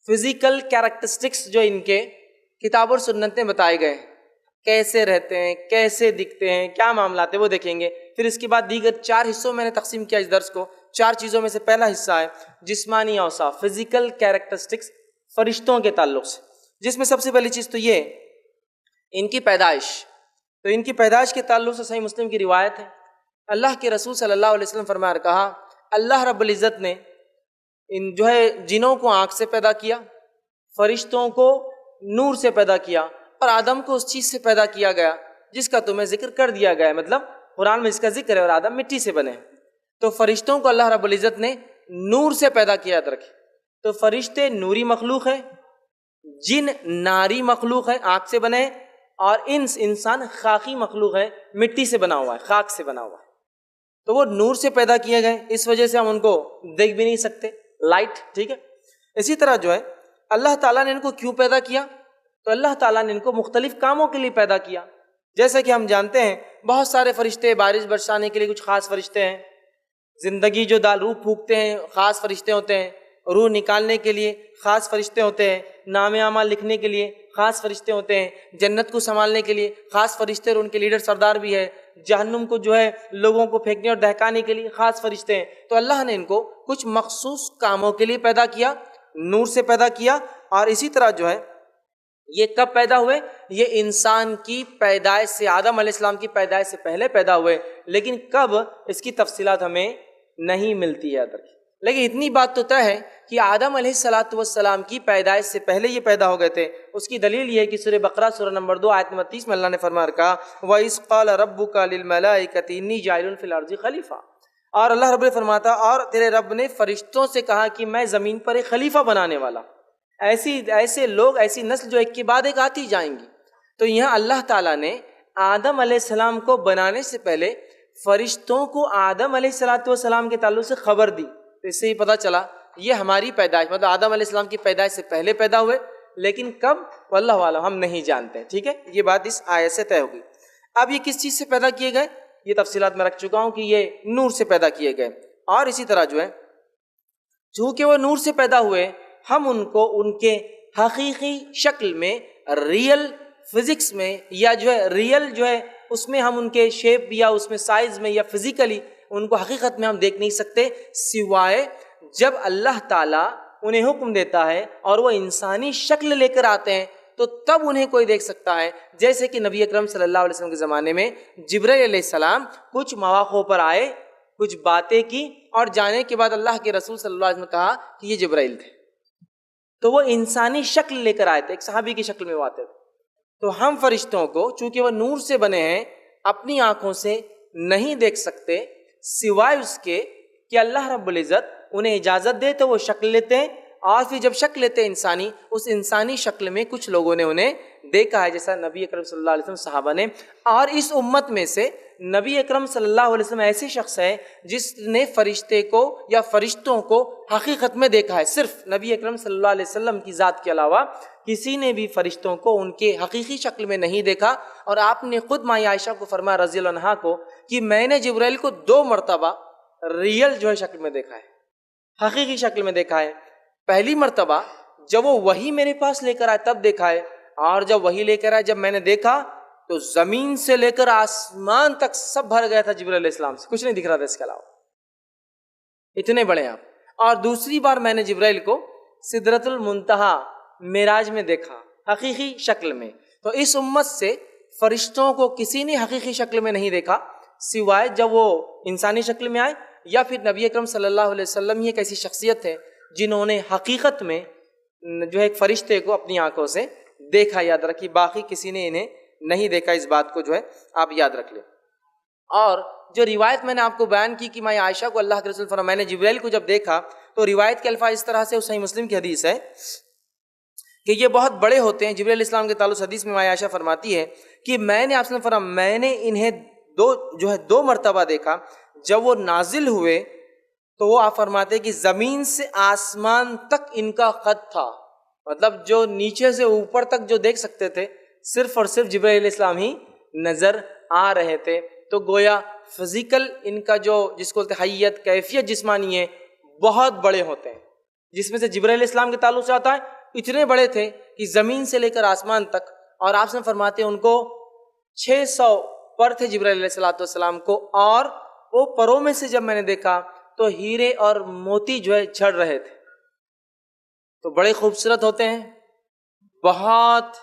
فزیکل کیریکٹرسٹکس جو ان کے کتاب اور سنت میں بتائے گئے ہیں، کیسے رہتے ہیں، کیسے دکھتے ہیں، کیا معاملات ہیں، وہ دیکھیں گے۔ پھر اس کے بعد دیگر 4 حصوں میں نے تقسیم کیا اس درس کو۔ 4 چیزوں میں سے پہلا حصہ ہے جسمانی اوصاف، فزیکل کیریکٹرسٹکس فرشتوں کے تعلق سے، جس میں سب سے پہلی چیز تو یہ ان کی پیدائش۔ تو ان کی پیدائش کے تعلق سے صحیح مسلم کی روایت ہے، اللہ کے رسول صلی اللہ علیہ وسلم فرمایا کہا، اللہ رب العزت نے ان جنوں کو آنکھ سے پیدا کیا، فرشتوں کو نور سے پیدا کیا، اور آدم کو اس چیز سے پیدا کیا گیا جس کا تمہیں ذکر کر دیا گیا ہے، مطلب قرآن میں اس کا ذکر ہے، اور آدم مٹی سے بنے۔ تو فرشتوں کو اللہ رب العزت نے نور سے پیدا کیا، یاد رکھیں۔ تو فرشتے نوری مخلوق ہے، جن ناری مخلوق ہے، آنکھ سے بنے، اور انسان خاکی مخلوق ہے، مٹی سے بنا ہوا ہے، خاک سے بنا ہوا ہے۔ تو وہ نور سے پیدا کیے گئے، اس وجہ سے ہم ان کو دیکھ بھی نہیں سکتے، لائٹ، ٹھیک ہے۔ اسی طرح اللہ تعالیٰ نے ان کو کیوں پیدا کیا؟ تو اللہ تعالیٰ نے ان کو مختلف کاموں کے لیے پیدا کیا۔ جیسا کہ ہم جانتے ہیں بہت سارے فرشتے، بارش برسانے کے لیے کچھ خاص فرشتے ہیں، زندگی جو روح پھونکتے ہیں خاص فرشتے ہوتے ہیں، روح نکالنے کے لیے خاص فرشتے ہوتے ہیں، نام اعمال لکھنے کے لیے خاص فرشتے ہوتے ہیں، جنت کو سنبھالنے کے لیے خاص فرشتے، اور ان کے لیڈر سردار بھی ہے، جہنم کو لوگوں کو پھینکنے اور دہکانے کے لیے خاص فرشتے ہیں۔ تو اللہ نے ان کو کچھ مخصوص کاموں کے لیے پیدا کیا، نور سے پیدا کیا۔ اور اسی طرح یہ کب پیدا ہوئے؟ یہ انسان کی پیدائش سے، آدم علیہ السلام کی پیدائش سے پہلے پیدا ہوئے، لیکن کب اس کی تفصیلات ہمیں نہیں ملتی ہے۔ لیکن اتنی بات تو طے ہے کہ آدم علیہ السلام کی پیدائش سے پہلے یہ پیدا ہو گئے تھے۔ اس کی دلیل یہ ہے کہ سورہ بقرہ سورہ نمبر 2 آیت نمبر 30 میں اللہ نے فرمایا کہا، وَإِذْ قَالَ رَبُّكَ لِلْمَلَائِكَةِ إِنِّي جَاعِلٌ فِي الْأَرْضِ خَلِيفَةً، اور اللہ رب نے فرماتا، اور تیرے رب نے فرشتوں سے کہا کہ میں زمین پر ایک خلیفہ بنانے والا، ایسے لوگ، ایسی نسل جو ایک کے بعد ایک آتی جائیں گی۔ تو یہاں اللہ تعالیٰ نے آدم علیہ السلام کو بنانے سے پہلے فرشتوں کو آدم علیہ السلام کے تعلق سے خبر دی۔ تو اس سے ہی پتہ چلا یہ ہماری پیدائش، مطلب آدم علیہ السلام کی پیدائش سے پہلے پیدا ہوئے، لیکن کب واللہ عالم ہم نہیں جانتے، ٹھیک ہے۔ یہ بات اس آیت سے طے ہوگی۔ اب یہ کس چیز سے پیدا کیے گئے؟ یہ تفصیلات میں رکھ چکا ہوں کہ یہ نور سے پیدا کیے گئے۔ اور اسی طرح چونکہ وہ نور سے پیدا ہوئے، ہم ان کو ان کے حقیقی شکل میں، ریئل فزکس میں، یا ریئل اس میں ہم ان کے شیپ یا اس میں سائز میں یا فزیکلی ان کو حقیقت میں ہم دیکھ نہیں سکتے، سوائے جب اللہ تعالیٰ انہیں حکم دیتا ہے اور وہ انسانی شکل لے کر آتے ہیں، تو تب انہیں کوئی دیکھ سکتا ہے۔ جیسے کہ نبی اکرم صلی اللہ علیہ وسلم کے زمانے میں جبرائیل علیہ السلام کچھ مواقعوں پر آئے، کچھ باتیں کی، اور جانے کے بعد اللہ کے رسول صلی اللہ علیہ وسلم نے کہا کہ یہ جبرائیل تھے۔ تو وہ انسانی شکل لے کر آئے تھے، ایک صحابی کی شکل میں وہ آتے تھے۔ تو ہم فرشتوں کو چونکہ وہ نور سے بنے ہیں، اپنی آنکھوں سے نہیں دیکھ سکتے، سوائے اس کے کہ اللہ رب العزت انہیں اجازت دے تو وہ شکل لیتے ہیں، اور پھر جب شکل لیتے ہیں انسانی، اس انسانی شکل میں کچھ لوگوں نے انہیں دیکھا ہے، جیسا نبی اکرم صلی اللہ علیہ وسلم صحابہ نے۔ اور اس امت میں سے نبی اکرم صلی اللہ علیہ وسلم ایسے شخص ہے جس نے فرشتے کو یا فرشتوں کو حقیقت میں دیکھا ہے۔ صرف نبی اکرم صلی اللہ علیہ وسلم کی ذات کے علاوہ کسی نے بھی فرشتوں کو ان کے حقیقی شکل میں نہیں دیکھا۔ اور آپ نے خود ماں عائشہ کو فرمایا رضی اللہ عنہا کو کہ میں نے جبرائیل کو 2 مرتبہ ریئل شکل میں دیکھا ہے، حقیقی شکل میں دیکھا ہے۔ پہلی مرتبہ جب وہ وحی میرے پاس لے کر آئے تب دیکھا ہے، اور جب وحی لے کر آئے جب میں نے دیکھا تو زمین سے لے کر آسمان تک سب بھر گیا تھا جبرائیل علیہ السلام سے، کچھ نہیں دکھ رہا تھا اس کے علاوہ، اتنے بڑے آپ۔ اور دوسری بار میں نے جبرائیل کو سدرۃ المنتہا معراج میں دیکھا، حقیقی شکل میں۔ تو اس امت سے فرشتوں کو کسی نے حقیقی شکل میں نہیں دیکھا، سوائے جب وہ انسانی شکل میں آئے، یا پھر نبی اکرم صلی اللہ علیہ وسلم ہی ایک ایسی شخصیت ہے جنہوں نے حقیقت میں ایک فرشتے کو اپنی آنکھوں سے دیکھا، یاد رکھی، باقی کسی نے انہیں نہیں دیکھا۔ اس بات کو آپ یاد رکھ لیں۔ اور جو روایت میں نے آپ کو بیان کی کہ میں عائشہ کو اللہ کے رسول فرمایا میں نے جبرائیل کو جب دیکھا، تو روایت کے الفاظ اس طرح سے، صحیح مسلم کی حدیث ہے کہ یہ بہت بڑے ہوتے ہیں۔ جبرائیل علیہ السلام کے تعلق حدیث میں عائشہ فرماتی ہے کہ میں نے آپ سے فرمایا میں نے انہیں 2 مرتبہ دیکھا۔ جب وہ نازل ہوئے تو وہ آپ فرماتے کہ زمین سے آسمان تک ان کا قد تھا، مطلب جو نیچے سے اوپر تک جو دیکھ سکتے تھے صرف اور صرف جبرائیل علیہ السلام ہی نظر آ رہے تھے. تو گویا فزیکل ان کا جو جس کو بولتے ہیں حیت کیفیت جسمانی ہے بہت بڑے ہوتے ہیں، جس میں سے جبرائیل علیہ السلام کے تعلق سے آتا ہے اتنے بڑے تھے کہ زمین سے لے کر آسمان تک. اور آپ سے فرماتے ہیں ان کو 600 پر تھے جبرائیل علیہ السلام کو، اور وہ پروں میں سے جب میں نے دیکھا تو ہیرے اور موتی جو ہے جھڑ رہے تھے. تو بڑے خوبصورت ہوتے ہیں، بہت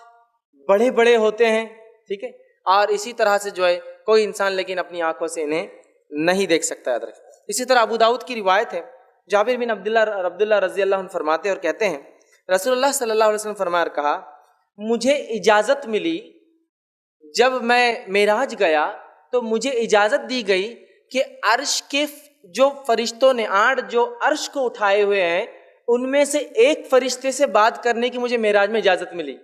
بڑے بڑے ہوتے ہیں، ٹھیک ہے. اور اسی طرح سے جو ہے کوئی انسان لیکن اپنی آنکھوں سے انہیں نہیں دیکھ سکتا. یاد رکھیں. اسی طرح ابو داؤد کی روایت ہے، جابر بن عبداللہ رضی اللہ عنہ فرماتے اور کہتے ہیں رسول اللہ صلی اللہ علیہ وسلم فرمایا کہا مجھے اجازت ملی جب میں معراج گیا تو مجھے اجازت دی گئی کہ عرش کے جو فرشتوں نے 8 جو عرش کو اٹھائے ہوئے ہیں ان میں سے ایک فرشتے سے بات کرنے کی مجھے معراج میں اجازت ملی.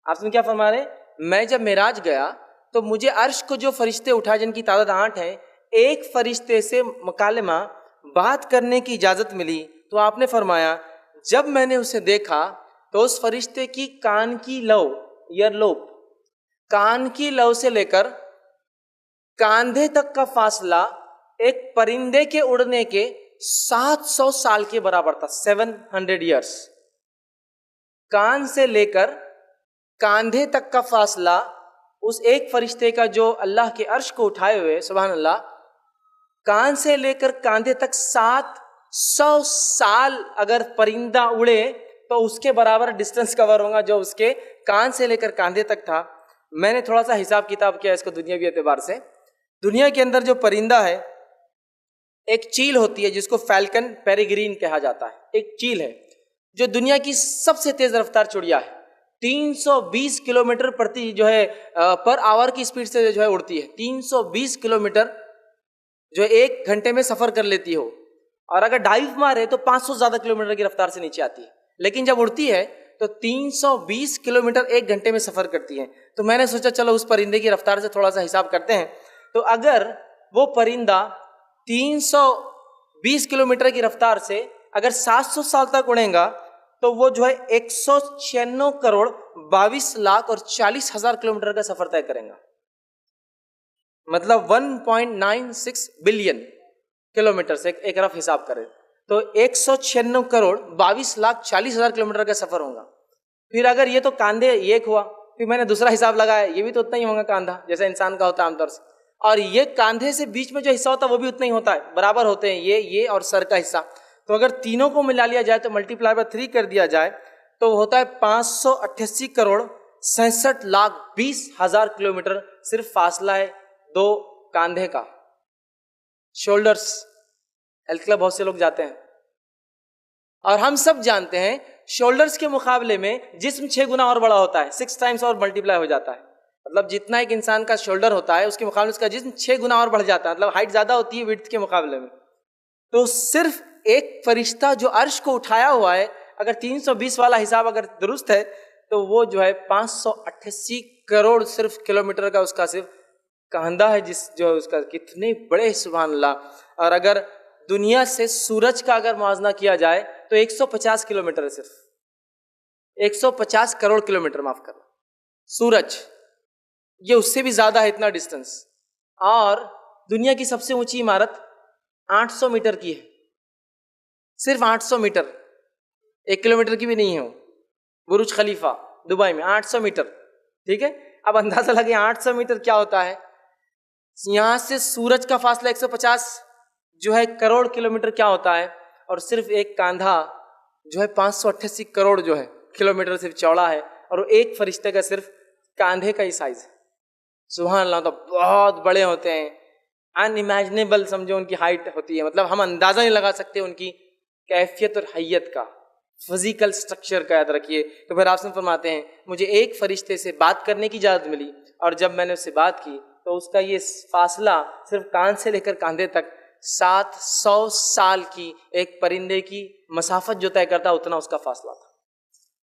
آپ نے کیا فرما رہے ہیں؟ میں جب معراج گیا تو مجھے عرش کو جو فرشتے اٹھائے جن کی تعداد 8 ہیں ایک فرشتے سے مکالمہ بات کرنے کی اجازت ملی. تو آپ نے فرمایا جب میں نے اسے دیکھا تو اس فرشتے کی کان کی لو ایئر لوب کان کی لو سے لے کر کاندھے تک کا فاصلہ ایک پرندے کے اڑنے کے 700 سال کے برابر تھا. 700 ایئرس. کان سے لے کر کاندھے تک کا فاصلہ اس ایک فرشتے کا جو اللہ کے عرش کو اٹھائے ہوئے سبحان اللہ کان سے لے کر کاندھے تک 700 سال اگر پرندہ اڑے تو اس کے برابر ڈسٹینس کور ہوگا جو اس کے کان سے لے کر کاندھے تک تھا. میں نے تھوڑا سا حساب کتاب کیا اس کو دنیاوی اعتبار سے. دنیا کے اندر جو پرندہ ہے ایک چیل ہوتی ہے جس کو فیلکن پیریگرین کہا جاتا ہے. ایک چیل ہے جو دنیا کی سب سے تیز رفتار چڑیا ہے. 320 کلومیٹر پر آور کی اسپیڈ سے جو ہے اڑتی ہے. 320 کلومیٹر جو 1 گھنٹے میں سفر کر لیتی ہو, اور اگر ڈائیو مارے تو 500 زیادہ کلومیٹر کی رفتار سے نیچے آتی ہے. لیکن جب اڑتی ہے تو 320 کلومیٹر 1 گھنٹے میں سفر کرتی ہے. تو میں نے سوچا چلو اس پرندے کی رفتار سے تھوڑا سا حساب کرتے ہیں. تو اگر وہ پرندہ 320 کلومیٹر کی رفتار سے اگر 700 سال تک اڑے گا تو وہ جو ہے 196 کروڑ 22 لاکھ اور 40 ہزار کلومیٹر کا سفر طے کریں گا. مطلب 1.96 بلین کلومیٹر سے ایک رف حساب کریں تو 196 کروڑ 22 لاکھ 40 ہزار کلومیٹر کا سفر ہوگا. پھر اگر یہ تو کاندھے ایک ہوا, پھر میں نے دوسرا حساب لگایا, یہ بھی تو اتنا ہی ہوگا کاندھا جیسا انسان کا ہوتا ہے عام طور سے, اور یہ کاندھے سے بیچ میں جو حصہ ہوتا ہے وہ بھی اتنا ہی ہوتا ہے, برابر ہوتے ہیں یہ اور سر کا حصہ. تو اگر تینوں کو ملا لیا جائے تو ملٹیپلائی بائی 3 کر دیا جائے تو ہوتا ہے 588 کروڑ 67 لاکھ 20 ہزار کلومیٹر صرف فاصلہ ہے 2 کاندھے کا. شولڈرز ہیلتھ کلب بہت سے لوگ جاتے ہیں اور ہم سب جانتے ہیں شولڈرز کے مقابلے میں جسم 6 گنا اور بڑا ہوتا ہے, 6 ٹائمز اور ملٹیپلائی ہو جاتا ہے. مطلب جتنا ایک انسان کا شولڈر ہوتا ہے اس کے مقابلے اس کا جسم 6 گنا اور بڑھ جاتا ہے, مطلب ہائٹ زیادہ ہوتی ہے وڈتھ کے مقابلے میں. تو صرف ایک فرشتہ جو عرش کو اٹھایا ہوا ہے اگر 320 والا حساب اگر درست ہے تو وہ جو ہے 588 کروڑ صرف کلومیٹر کا اس کا صرف کاندھا ہے, جس جو اس کا کتنے بڑے سبحان اللہ. اور اگر دنیا سے سورج کا اگر موازنہ کیا جائے تو 150 کلومیٹر ہے, صرف 150 کروڑ کلومیٹر معاف کرنا. سورج یہ اس سے بھی زیادہ ہے اتنا ڈسٹینس. اور دنیا کی سب سے اونچی عمارت 800 میٹر کی ہے, صرف 800 میٹر, 1 کلومیٹر کی بھی نہیں ہے. برج خلیفہ دبئی میں 800 میٹر, ٹھیک ہے. اب اندازہ لگے 800 میٹر کیا ہوتا ہے, یہاں سے سورج کا فاصلہ 150 جو ہے کروڑ کلومیٹر کیا ہوتا ہے, اور صرف ایک کاندھا جو ہے 588 کروڑ جو ہے کلومیٹر صرف چوڑا ہے, اور وہ ایک فرشتے کا صرف کاندھے کا ہی سائز ہے. سبحان اللہ. تو بہت بڑے ہوتے ہیں, ان امیجنیبل سمجھو ان کی ہائٹ ہوتی ہے, مطلب ہم اندازہ نہیں لگا سکتے ان کی کیفیت اور حیت کا, فزیکل سٹرکچر کا. یاد رکھیے. تو پھر آپ سے فرماتے ہیں مجھے ایک فرشتے سے بات کرنے کی اجازت ملی, اور جب میں نے اس سے بات کی تو اس کا یہ فاصلہ صرف کان سے لے کر کاندھے تک 700 سال کی ایک پرندے کی مسافت جو طے کرتا اتنا اس کا فاصلہ تھا.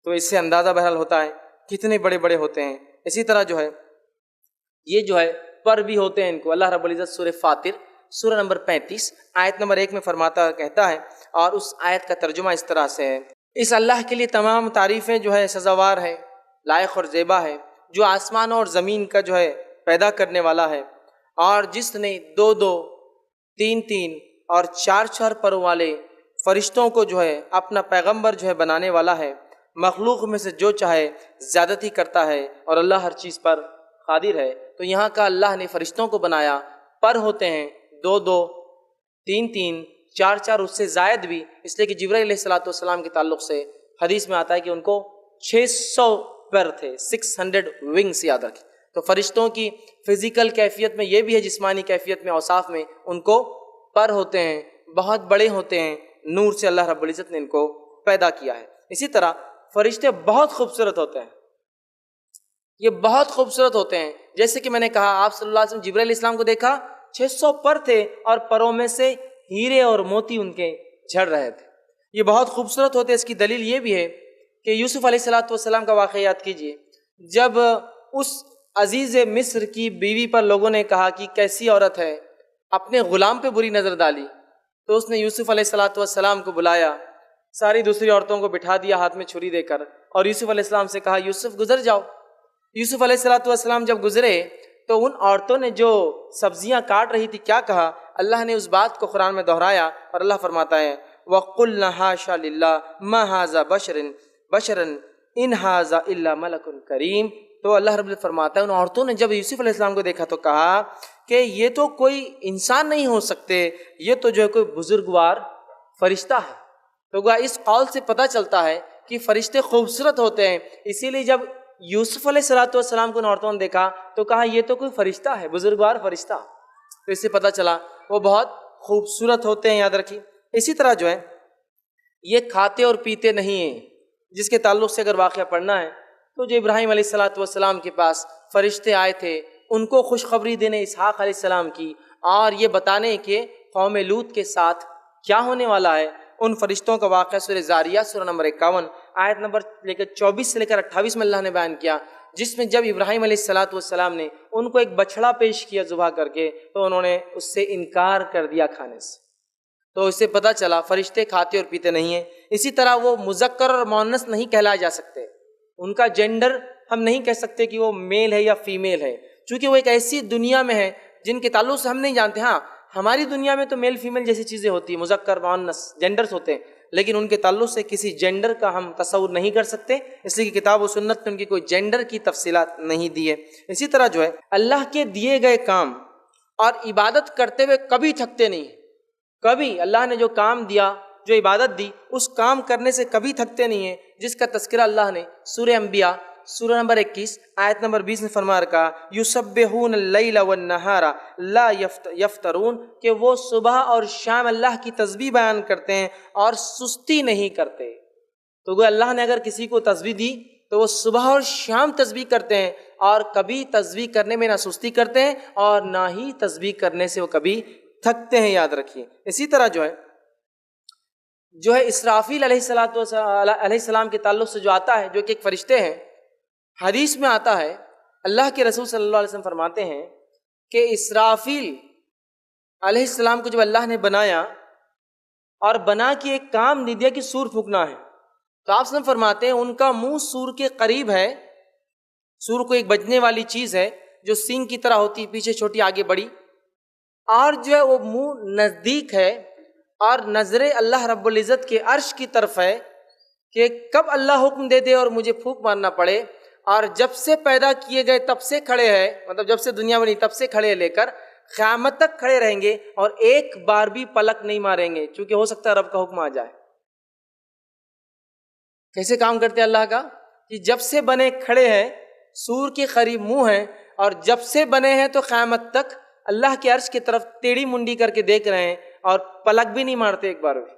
تو اس سے اندازہ بہرحال ہوتا ہے کتنے بڑے بڑے ہوتے ہیں. اسی طرح جو ہے یہ جو ہے پر بھی ہوتے ہیں ان کو. اللہ رب العزت سورہ فاطر سورہ نمبر 35 آیت نمبر 1 میں فرماتا کہتا ہے, اور اس آیت کا ترجمہ اس طرح سے ہے, اس اللہ کے لیے تمام تعریفیں جو ہے سزاوار ہے, لائق اور زیبا ہے, جو آسمان اور زمین کا جو ہے پیدا کرنے والا ہے، اور جس نے 2 3 اور 4 پروں والے فرشتوں کو جو ہے اپنا پیغمبر جو ہے بنانے والا ہے، مخلوق میں سے جو چاہے زیادتی کرتا ہے، اور اللہ ہر چیز پر قادر ہے۔ تو یہاں کا اللہ نے فرشتوں کو بنایا، پر ہوتے ہیں 2 3 4 اس سے زائد بھی، اس لیے کہ جبرائیل علیہ الصلوۃ والسلام کے تعلق سے حدیث میں آتا ہے کہ ان کو 600 پر تھے، 600 ونگس، یاد رکھیں۔ تو فرشتوں کی فزیکل کیفیت میں یہ بھی ہے، جسمانی کیفیت میں، اوصاف میں ان کو پر ہوتے ہیں، بہت بڑے ہوتے ہیں، نور سے اللہ رب العزت نے ان کو پیدا کیا ہے۔ اسی طرح فرشتے بہت خوبصورت ہوتے ہیں، یہ بہت خوبصورت ہوتے ہیں۔ جیسے کہ میں نے کہا، آپ صلی اللہ علیہ وسلم جبرائیل علیہ السلام کو دیکھا، 600 پر تھے، اور پروں میں سے ہیرے اور موتی ان کے جھڑ رہے تھے۔ یہ بہت خوبصورت ہوتے ہیں۔ اس کی دلیل یہ بھی ہے کہ یوسف علیہ السلام کا واقعہ یاد کیجئے، جب اس عزیز مصر کی بیوی پر لوگوں نے کہا کہ کیسی عورت ہے، اپنے غلام پہ بری نظر ڈالی، تو اس نے یوسف علیہ السلام کو بلایا، ساری دوسری عورتوں کو بٹھا دیا ہاتھ میں چھری دے کر، اور یوسف علیہ السلام سے کہا یوسف گزر جاؤ۔ یوسف علیہ السلام جب گزرے تو ان عورتوں نے جو سبزیاں کاٹ رہی تھی کیا کہا، اللہ نے اس بات کو قرآن میں دہرایا، اور اللہ فرماتا ہے وَقُلْنَا حَاشَا لِلَّهِ مَا هَذَا بَشَرًا إِنْ هَذَا إِلَّا مَلَكٌ کریم۔ تو اللہ رب العزت فرماتا ہے ان عورتوں نے جب یوسف علیہ السلام کو دیکھا تو کہا کہ یہ تو کوئی انسان نہیں ہو سکتے، یہ تو جو ہے کوئی بزرگوار فرشتہ ہے۔ تو گویا اس قول سے پتہ چلتا ہے کہ فرشتے خوبصورت ہوتے ہیں، اسی لیے جب یوسف علیہ السلام کو ان عورتوں نے دیکھا تو کہا یہ تو کوئی فرشتہ ہے، بزرگوار فرشتہ۔ تو اس سے پتہ چلا وہ بہت خوبصورت ہوتے ہیں، یاد رکھیے۔ اسی طرح جو ہے یہ کھاتے اور پیتے نہیں ہیں، جس کے تعلق سے اگر واقعہ پڑھنا ہے تو جو ابراہیم علیہ السلام کے پاس فرشتے آئے تھے، ان کو خوشخبری دینے اسحاق علیہ السلام کی، اور یہ بتانے کہ قوم لوط کے ساتھ کیا ہونے والا ہے، ان فرشتوں کا واقعہ سورہ زاریات سورہ نمبر 51 آیت نمبر 24 سے لے کر 28 میں اللہ نے بیان کیا، جس میں جب ابراہیم علیہ السلام نے ان کو ایک بچڑا پیش کیا ذبح کر کے، تو انہوں نے اس سے انکار کر دیا کھانے سے۔ تو اس سے پتہ چلا فرشتے کھاتے اور پیتے نہیں ہیں۔ اسی طرح وہ مذکر اور مؤنث نہیں کہلائے جا سکتے، ان کا جینڈر ہم نہیں کہہ سکتے کہ وہ میل ہے یا فیمیل ہے، چونکہ وہ ایک ایسی دنیا میں ہے جن کے تعلق سے ہم نہیں جانتے۔ ہاں، ہماری دنیا میں تو میل فیمیل جیسی چیزیں ہوتی ہیں، مذکر مؤنث جینڈرز ہوتے ہیں، لیکن ان کے تعلق سے کسی جینڈر کا ہم تصور نہیں کر سکتے، اس لیے کہ کتاب و سنت میں ان کی کوئی جینڈر کی تفصیلات نہیں دی ہے۔ اسی طرح جو ہے اللہ کے دیے گئے کام اور عبادت کرتے ہوئے کبھی تھکتے نہیں، کبھی اللہ نے جو کام دیا، جو عبادت دی، اس کام کرنے سے کبھی تھکتے نہیں ہیں، جس کا تذکرہ اللہ نے سورہ انبیاء سورہ نمبر 21 آیت نمبر 20 میں فرما رکھا، یسبحون اللیل والنہار لا یفترون، کہ وہ صبح اور شام اللہ کی تسبیح بیان کرتے ہیں اور سستی نہیں کرتے۔ تو گویا اللہ نے اگر کسی کو تسبیح دی تو وہ صبح اور شام تسبیح کرتے ہیں، اور کبھی تسبیح کرنے میں نہ سستی کرتے ہیں اور نہ ہی تسبیح کرنے سے وہ کبھی تھکتے ہیں، یاد رکھیے۔ اسی طرح جو ہے اسرافیل علیہ السلام کے تعلق سے جو آتا ہے، جو کہ ایک فرشتے ہیں، حدیث میں آتا ہے اللہ کے رسول صلی اللہ علیہ وسلم فرماتے ہیں کہ اسرافیل علیہ السلام کو جب اللہ نے بنایا اور بنا کے ایک کام دے دیا کہ سور پھونکنا ہے، تو آپ صلی اللہ علیہ وسلم فرماتے ہیں ان کا منہ سور کے قریب ہے۔ سور کو ایک بجنے والی چیز ہے جو سینگ کی طرح ہوتی، پیچھے چھوٹی آگے بڑی، اور جو ہے وہ منہ نزدیک ہے، اور نظریں اللہ رب العزت کے عرش کی طرف ہے کہ کب اللہ حکم دے دے اور مجھے پھونک مارنا پڑے، اور جب سے پیدا کیے گئے تب سے کھڑے ہیں، مطلب جب سے دنیا بنی تب سے کھڑے لے کر قیامت تک کھڑے رہیں گے، اور ایک بار بھی پلک نہیں ماریں گے، چونکہ ہو سکتا ہے رب کا حکم آ جائے۔ کیسے کام کرتے اللہ کا کہ جب سے بنے کھڑے ہیں، سور کے قریب منہ ہیں، اور جب سے بنے ہیں تو قیامت تک اللہ کے عرش کی طرف ٹیڑھی منڈی کر کے دیکھ رہے ہیں، اور پلک بھی نہیں مارتے ایک بار بھی۔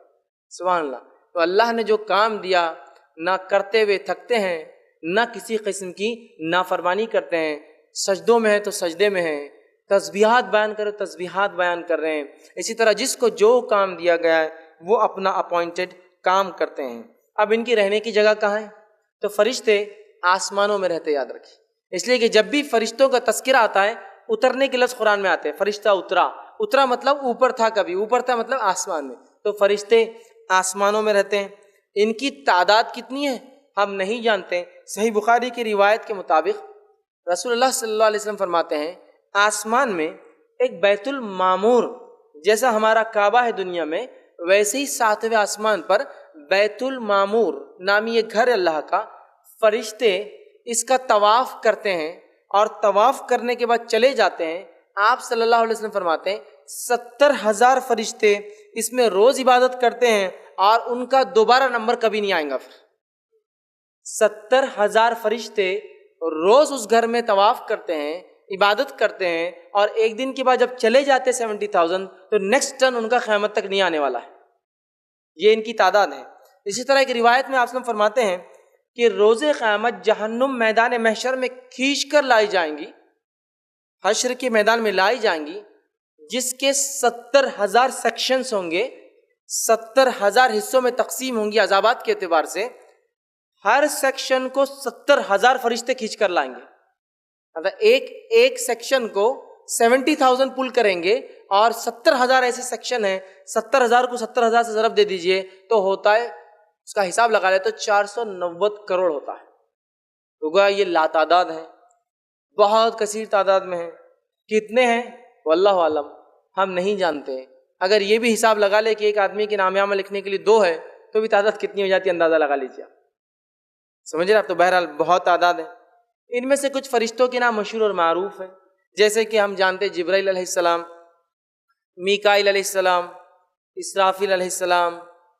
سبحان اللہ۔ تو اللہ نے جو کام دیا، نہ کرتے ہوئے تھکتے ہیں، نہ کسی قسم کی نافرمانی کرتے ہیں، سجدوں میں ہیں تو سجدے میں ہیں، تسبیحات بیان کرو تسبیحات بیان کر رہے ہیں۔ اسی طرح جس کو جو کام دیا گیا ہے وہ اپنا اپوائنٹڈ کام کرتے ہیں۔ اب ان کی رہنے کی جگہ کہاں ہے؟ تو فرشتے آسمانوں میں رہتے، یاد رکھیں، اس لیے کہ جب بھی فرشتوں کا تذکرہ آتا ہے، اترنے کے لفظ قرآن میں آتے ہیں، فرشتہ اترا مطلب اوپر تھا، کبھی اوپر تھا مطلب آسمان میں۔ تو فرشتے آسمانوں میں رہتے ہیں۔ ان کی تعداد کتنی ہے ہم نہیں جانتے۔ صحیح بخاری کی روایت کے مطابق رسول اللہ صلی اللہ علیہ وسلم فرماتے ہیں آسمان میں ایک بیت المعمور جیسا ہمارا کعبہ ہے دنیا میں، ویسے ہی 7ویں آسمان پر بیت المعمور نامی یہ گھر اللہ کا، فرشتے اس کا طواف کرتے ہیں اور طواف کرنے کے بعد چلے جاتے ہیں۔ آپ صلی اللہ علیہ وسلم فرماتے ہیں 70,000 فرشتے اس میں روز عبادت کرتے ہیں اور ان کا دوبارہ نمبر کبھی نہیں آئے گا۔ پھر 70,000 فرشتے روز اس گھر میں طواف کرتے ہیں، عبادت کرتے ہیں، اور ایک دن کے بعد جب چلے جاتے 70,000 تو نیکسٹ ٹرن ان کا قیامت تک نہیں آنے والا ہے۔ یہ ان کی تعداد ہے۔ اسی طرح ایک روایت میں آپ وسلم فرماتے ہیں کہ روز قیامت جہنم میدان محشر میں کھینچ کر لائی جائیں گی، حشر کے میدان میں لائی جائیں گی، جس کے 70,000 سیکشنز ہوں گے، 70,000 حصوں میں تقسیم ہوں گی عذابات کے اعتبار سے۔ ہر سیکشن کو 70,000 فرشتے کھینچ کر لائیں گے۔ ایک سیکشن کو 70,000 پل کریں گے اور 70,000 ایسے سیکشن ہیں، 70,000 کو 70,000 سے ضرب دے دیجئے تو ہوتا ہے، اس کا حساب لگا لے تو 490 کروڑ ہوتا ہے۔ تو گویا یہ لاتعداد ہیں، بہت کثیر تعداد میں ہیں۔ کتنے ہیں واللہ عالم، ہم نہیں جانتے۔ اگر یہ بھی حساب لگا لے کہ ایک آدمی کے نام عمل لکھنے کے لیے 2 ہے تو بھی تعداد کتنی ہو جاتی ہے، اندازہ لگا لیجیے آپ، سمجھ رہے آپ؟ تو بہرحال بہت تعداد ہے۔ ان میں سے کچھ فرشتوں کے نام مشہور اور معروف ہیں، جیسے کہ ہم جانتے ہیں جبرائیل علیہ السلام، میکائیل علیہ السلام، اسرافیل علیہ السلام،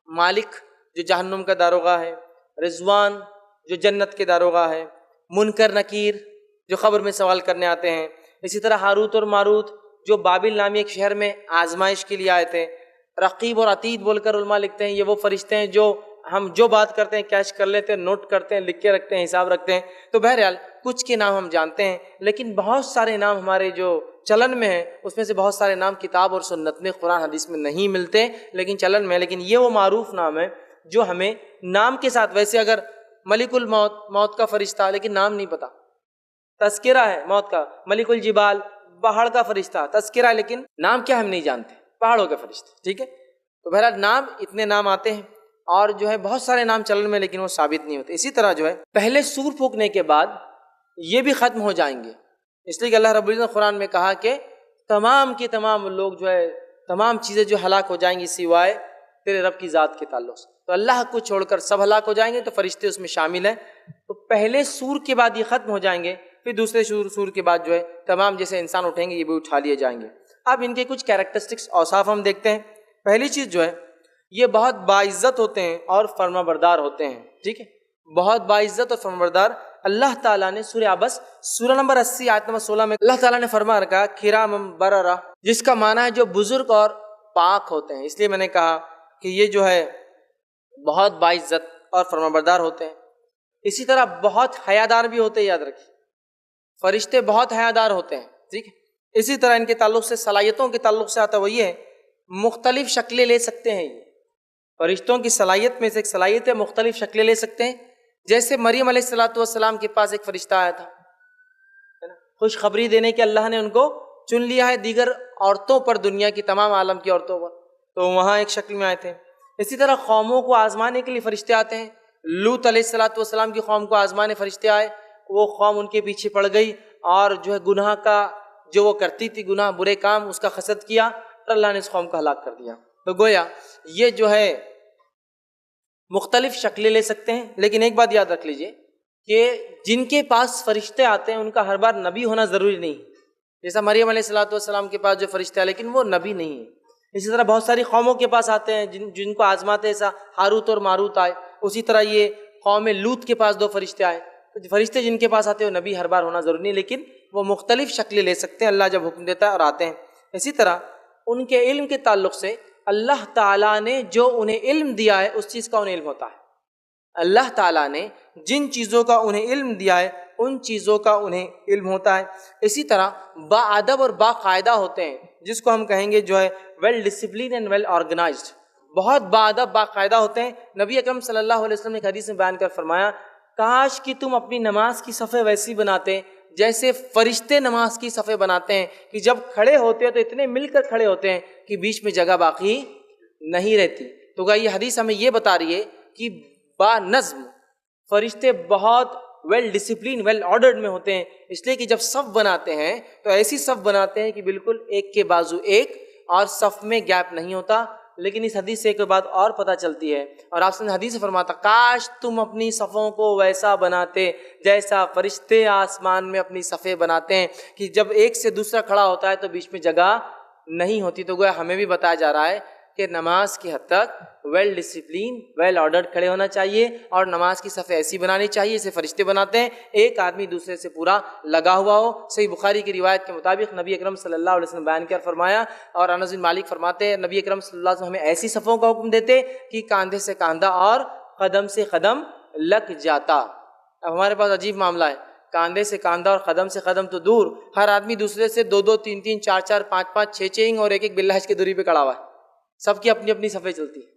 مالک جو جہنم کا داروغہ ہے، رضوان جو جنت کے داروغہ ہے، منکر نکیر جو قبر میں سوال کرنے آتے ہیں، اسی طرح ہاروت اور ماروت جو بابل نامی ایک شہر میں آزمائش کے لیے آئے تھے، رقیب اور عتید بول کر علماء لکھتے ہیں یہ وہ فرشتے ہیں جو ہم جو بات کرتے ہیں کیچ کر لیتے ہیں، نوٹ کرتے ہیں، لکھ کے رکھتے ہیں، حساب رکھتے ہیں۔ تو بہرحال کچھ کے نام ہم جانتے ہیں، لیکن بہت سارے نام ہمارے جو چلن میں ہیں اس میں سے بہت سارے نام کتاب اور سنت میں، قرآن حدیث میں نہیں ملتے، لیکن چلن میں، لیکن یہ وہ معروف نام ہے جو ہمیں نام کے ساتھ، ویسے اگر ملک الموت، موت کا فرشتہ، لیکن نام نہیں پتا، تذکرہ ہے موت کا، ملک الجبال پہاڑ کا فرشتہ، تذکرہ ہے لیکن نام کیا ہم نہیں جانتے، پہاڑوں کے فرشتے، ٹھیک ہے۔ تو بہرحال نام اتنے نام آتے ہیں اور جو ہے بہت سارے نام چلن میں لیکن وہ ثابت نہیں ہوتے۔ اسی طرح جو ہے پہلے سور پھونکنے کے بعد یہ بھی ختم ہو جائیں گے، اس لیے کہ اللہ رب العزت نے قرآن میں کہا کہ تمام کے تمام لوگ جو ہے تمام چیزیں جو ہلاک ہو جائیں گی سوائے تیرے رب کی ذات کے تعلق سے، تو اللہ کو چھوڑ کر سب ہلاک ہو جائیں گے، تو فرشتے اس میں شامل ہیں۔ تو پہلے سور کے بعد یہ ختم ہو جائیں گے، پھر دوسرے سور کے بعد جو ہے تمام جیسے انسان اٹھیں گے یہ بھی اٹھا لیے جائیں گے۔ اب ان کے کچھ کیریکٹرسٹکس اوصاف ہم دیکھتے ہیں۔ پہلی چیز جو ہے یہ بہت باعزت ہوتے ہیں اور فرما بردار ہوتے ہیں، ٹھیک ہے، بہت باعزت اور فرما بردار۔ اللہ تعالیٰ نے سورہ عبس سورہ نمبر 80 آیت نمبر 16 میں اللہ تعالیٰ نے فرما رکھا کرام بررہ، جس کا معنی ہے جو بزرگ اور پاک ہوتے ہیں۔ اس لیے میں نے کہا کہ یہ جو ہے بہت باعزت اور فرما بردار ہوتے ہیں۔ اسی طرح بہت حیادار بھی ہوتے ہیں، یاد رکھیے فرشتے بہت حیادار ہوتے ہیں، ٹھیک ہے۔ اسی طرح ان کے تعلق سے صلاحیتوں کے تعلق سے آتا ہے وہ یہ ہے مختلف شکلیں لے سکتے ہیں۔ یہ فرشتوں کی صلاحیت میں سے ایک صلاحیت ہے مختلف شکلیں لے سکتے ہیں۔ جیسے مریم علیہ السلام کے پاس ایک فرشتہ آیا تھا، خوشخبری دینے کے اللہ نے ان کو چن لیا ہے دیگر عورتوں پر، دنیا کی تمام عالم کی عورتوں پر، تو وہاں ایک شکل میں آئے تھے۔ اسی طرح قوموں کو آزمانے کے لیے فرشتے آتے ہیں۔ لوط علیہ السلام کی قوم کو آزمانے فرشتے آئے، وہ قوم ان کے پیچھے پڑ گئی اور جو ہے گناہ کا جو وہ کرتی تھی، گناہ برے کام، اس کا حسد کیا اور اللہ نے اس قوم کو ہلاک کر دیا۔ تو گویا یہ جو ہے مختلف شکلیں لے سکتے ہیں، لیکن ایک بات یاد رکھ لیجئے کہ جن کے پاس فرشتے آتے ہیں ان کا ہر بار نبی ہونا ضروری نہیں، جیسا مریم علیہ السلام کے پاس جو فرشتے آئے لیکن وہ نبی نہیں ہے۔ اسی طرح بہت ساری قوموں کے پاس آتے ہیں جن کو آزماتے ہیں، ایسا ہاروت اور ماروت آئے۔ اسی طرح یہ قوم لوط کے پاس 2 فرشتے آئے، تو فرشتے جن کے پاس آتے ہیں وہ نبی ہر بار ہونا ضروری نہیں، لیکن وہ مختلف شکلیں لے سکتے ہیں، اللہ جب حکم دیتا ہے اور آتے ہیں۔ اسی طرح ان کے علم کے تعلق سے اللہ تعالیٰ نے جو انہیں علم دیا ہے اس چیز کا انہیں علم ہوتا ہے۔ اللہ تعالیٰ نے جن چیزوں کا انہیں علم دیا ہے ان چیزوں کا انہیں علم ہوتا ہے۔ اسی طرح باادب اور باقاعدہ ہوتے ہیں، جس کو ہم کہیں گے جو ہے well discipline and well organised, بہت باادب باقاعدہ ہوتے ہیں۔ نبی اکرم صلی اللہ علیہ وسلم نے ایک حدیث میں بیان کر فرمایا کاش کہ تم اپنی نماز کی صفیں ویسی بناتے جیسے فرشتے نماز کی صفیں بناتے ہیں، کہ جب کھڑے ہوتے ہیں تو اتنے مل کر کھڑے ہوتے ہیں کہ بیچ میں جگہ باقی نہیں رہتی۔ تو یہ حدیث ہمیں یہ بتا رہی ہے کہ با نظم فرشتے بہت ویل ڈسپلین ویل آرڈرڈ میں ہوتے ہیں، اس لیے کہ جب صف بناتے ہیں تو ایسی صف بناتے ہیں کہ بالکل ایک کے بازو ایک، اور صف میں گیپ نہیں ہوتا۔ لیکن اس حدیث سے ایک بات اور پتہ چلتی ہے، اور آپ نے حدیث سے فرماتا کاش تم اپنی صفوں کو ویسا بناتے جیسا فرشتے آسمان میں اپنی صفیں بناتے ہیں، کہ جب ایک سے دوسرا کھڑا ہوتا ہے تو بیچ میں جگہ نہیں ہوتی۔ تو گویا ہمیں بھی بتایا جا رہا ہے کہ نماز کی حد تک ویل ڈسپلین ویل آرڈرڈ کھڑے ہونا چاہیے، اور نماز کی صفیں ایسی بنانی چاہیے جیسے فرشتے بناتے ہیں، ایک آدمی دوسرے سے پورا لگا ہوا ہو۔ صحیح بخاری کی روایت کے مطابق نبی اکرم صلی اللہ علیہ وسلم بیان کیا فرمایا، اور انس بن مالک فرماتے ہیں نبی اکرم صلی اللہ علیہ وسلم ہمیں ایسی صفوں کا حکم دیتے کہ کاندھے سے کاندھا اور قدم سے قدم لگ جاتا۔ اب ہمارے پاس عجیب معاملہ ہے، کاندھے سے کاندھا اور قدم سے قدم تو دور، ہر آدمی دوسرے سے 2-2 3-3 4-4 5-5 6-6 اور ایک باللہ کی دوری پہ کھڑا ہوا ہے، سب کی اپنی اپنی صفیں چلتی ہیں،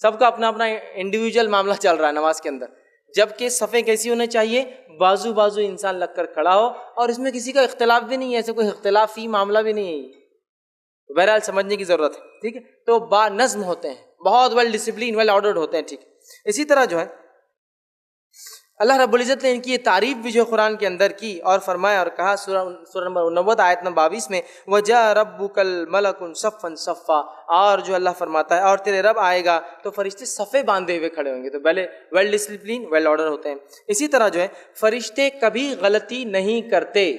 سب کا اپنا اپنا انڈیویجول معاملہ چل رہا ہے نماز کے اندر۔ جبکہ صفیں کیسی ہونے چاہیے، بازو بازو انسان لگ کر کھڑا ہو، اور اس میں کسی کا اختلاف بھی نہیں ہے، ایسے کوئی اختلافی معاملہ بھی نہیں ہے، بہرحال سمجھنے کی ضرورت ہے، ٹھیک ہے۔ تو با نظم ہوتے ہیں، بہت ویل ڈسپلین ویل آرڈرڈ ہوتے ہیں، ٹھیک ہے۔ اسی طرح جو ہے اللہ رب العزت نے ان کی یہ تعریف بھی جو قرآن کے اندر کی اور فرمایا اور کہا سورہ نمبر 90 آیت نمبر 22 میں وَجَاءَ رَبُّكَ الْمَلَكُ صَفًّا صَفًّا، اور جو اللہ فرماتا ہے اور تیرے رب آئے گا تو فرشتے صفیں باندھے ہوئے کھڑے ہوں گے، تو پہلے ویل ڈسپلین ویل آرڈر ہوتے ہیں۔ اسی طرح جو ہے فرشتے کبھی غلطی نہیں کرتے،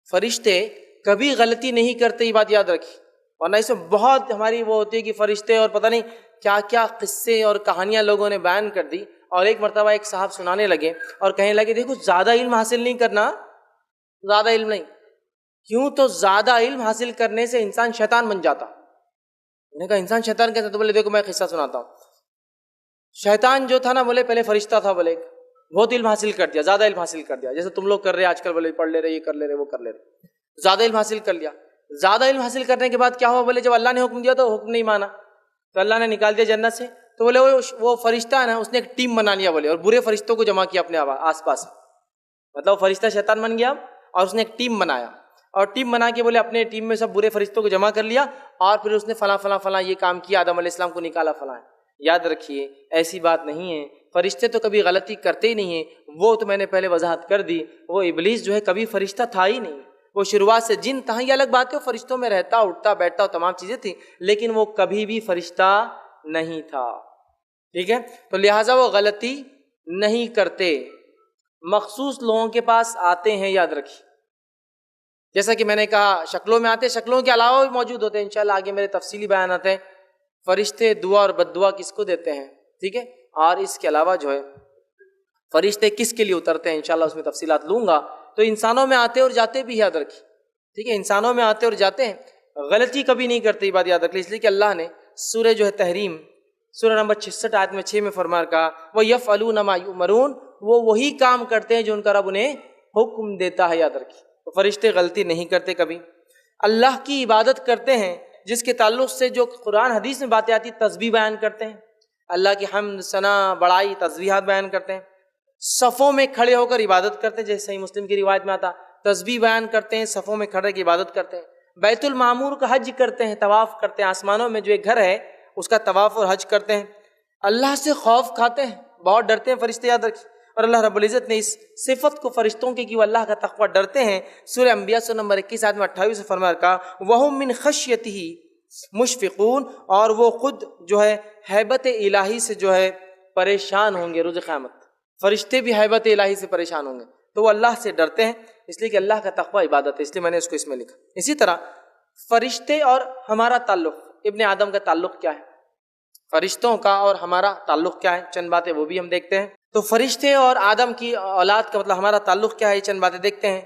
فرشتے کبھی غلطی نہیں کرتے، یہ بات یاد رکھی، ورنہ اس میں بہت ہماری وہ ہوتی ہے کہ فرشتے اور پتہ نہیں کیا کیا قصے اور کہانیاں لوگوں نے بیان کر دی۔ اور ایک مرتبہ ایک صاحب سنانے لگے اور کہنے لگے دیکھو زیادہ علم حاصل نہیں کرنا، زیادہ علم نہیں، کیوں؟ تو زیادہ علم حاصل کرنے سے انسان شیطان بن جاتا۔ میں نے کہا انسان شیطان کیسے؟ تو بولے دیکھو میں قصہ سناتا ہوں۔ شیطان جو تھا نا، بولے پہلے فرشتہ تھا، بولے بہت علم حاصل کر دیا، زیادہ علم حاصل کر دیا، جیسے تم لوگ کر رہے آج کل، بولے پڑھ لے رہے، یہ کر لے رہے، وہ کر لے رہے، زیادہ علم حاصل کر لیا۔ زیادہ علم حاصل کرنے کے بعد کیا ہوا؟ بولے جب اللہ نے حکم دیا تو حکم نہیں مانا، تو اللہ نے نکال دیا جنت سے۔ تو بولے وہ فرشتہ ہے نا، اس نے ایک ٹیم بنا لیا، بولے، اور برے فرشتوں کو جمع کیا اپنے آس پاس، مطلب فرشتہ شیطان بن گیا اور اس نے ایک ٹیم بنایا، اور ٹیم بنا کے بولے اپنے ٹیم میں سب برے فرشتوں کو جمع کر لیا، اور پھر اس نے فلاں فلاں فلاں یہ کام کیا، آدم علیہ السلام کو نکالا فلاں۔ یاد رکھیے ایسی بات نہیں ہے، فرشتے تو کبھی غلطی کرتے ہی نہیں ہیں، وہ تو میں نے پہلے وضاحت کر دی، وہ ابلیس جو ہے کبھی فرشتہ تھا ہی نہیں، وہ شروعات سے جن تھا، یہ الگ بات ہے، فرشتوں میں رہتا اٹھتا بیٹھتا تمام چیزیں تھیں، لیکن وہ کبھی بھی فرشتہ نہیں تھا، ٹھیک ہے۔ تو لہٰذا وہ غلطی نہیں کرتے، مخصوص لوگوں کے پاس آتے ہیں، یاد رکھیے، جیسا کہ میں نے کہا شکلوں میں آتے، شکلوں کے علاوہ بھی موجود ہوتے ہیں، انشاءاللہ آگے میرے تفصیلی بیانات ہیں۔ فرشتے دعا اور بد دعا کس کو دیتے ہیں، ٹھیک ہے، اور اس کے علاوہ جو ہے فرشتے کس کے لیے اترتے ہیں، انشاءاللہ اس میں تفصیلات لوں گا۔ تو انسانوں میں آتے اور جاتے بھی، یاد رکھیے، ٹھیک ہے، انسانوں میں آتے اور جاتے ہیں، غلطی کبھی نہیں کرتے، یہ بات یاد رکھ لی، اس لیے کہ اللہ نے سورہ جو ہے تحریم، سورہ نمبر 66 آیت میں 6 میں فرما کہا وَيَفْعَلُونَ مَا يُؤْمَرُونَ، وہ وہی کام کرتے ہیں جو ان کا رب انہیں حکم دیتا ہے، یاد رکھیے۔ تو فرشتے غلطی نہیں کرتے کبھی، اللہ کی عبادت کرتے ہیں، جس کے تعلق سے جو قرآن حدیث میں باتیں آتی، تسبیح بیان کرتے ہیں، اللہ کی حمد ثنا بڑائی تسبیحات بیان کرتے ہیں، صفوں میں کھڑے ہو کر عبادت کرتے ہیں، جیسے صحیح مسلم کی روایت میں آتا، تسبیح بیان کرتے ہیں، صفوں میں کھڑے کی عبادت کرتے ہیں، بیت المعمور کا حج کرتے ہیں، طواف کرتے ہیں، آسمانوں میں جو ایک گھر ہے اس کا طواف اور حج کرتے ہیں، اللہ سے خوف کھاتے ہیں، بہت ڈرتے ہیں فرشتے، یاد رکھیے۔ اور اللہ رب العزت نے اس صفت کو فرشتوں کی کہ وہ اللہ کا تقوی ڈرتے ہیں، سورہ انبیاء سورہ نمبر 21 آیت میں 28 سے فرما کہا وَهُم مِّن خَشْيَتِهِ مُشْفِقُونَ، اور وہ خود جو ہے ہیبت الہی سے جو ہے پریشان ہوں گے روز قیامت، فرشتے بھی ہیبت الہی سے پریشان ہوں گے، تو وہ اللہ سے ڈرتے ہیں، اس لیے کہ اللہ کا تقوی عبادت ہے، اس لیے میں نے اس کو اس میں لکھا۔ اسی طرح فرشتے اور ہمارا تعلق، ابن آدم کا تعلق کیا ہے، فرشتوں کا اور ہمارا تعلق کیا ہے، چند باتیں وہ بھی ہم دیکھتے ہیں۔ تو فرشتے اور آدم کی اولاد کا مطلب ہمارا تعلق کیا ہے، یہ چند باتیں دیکھتے ہیں۔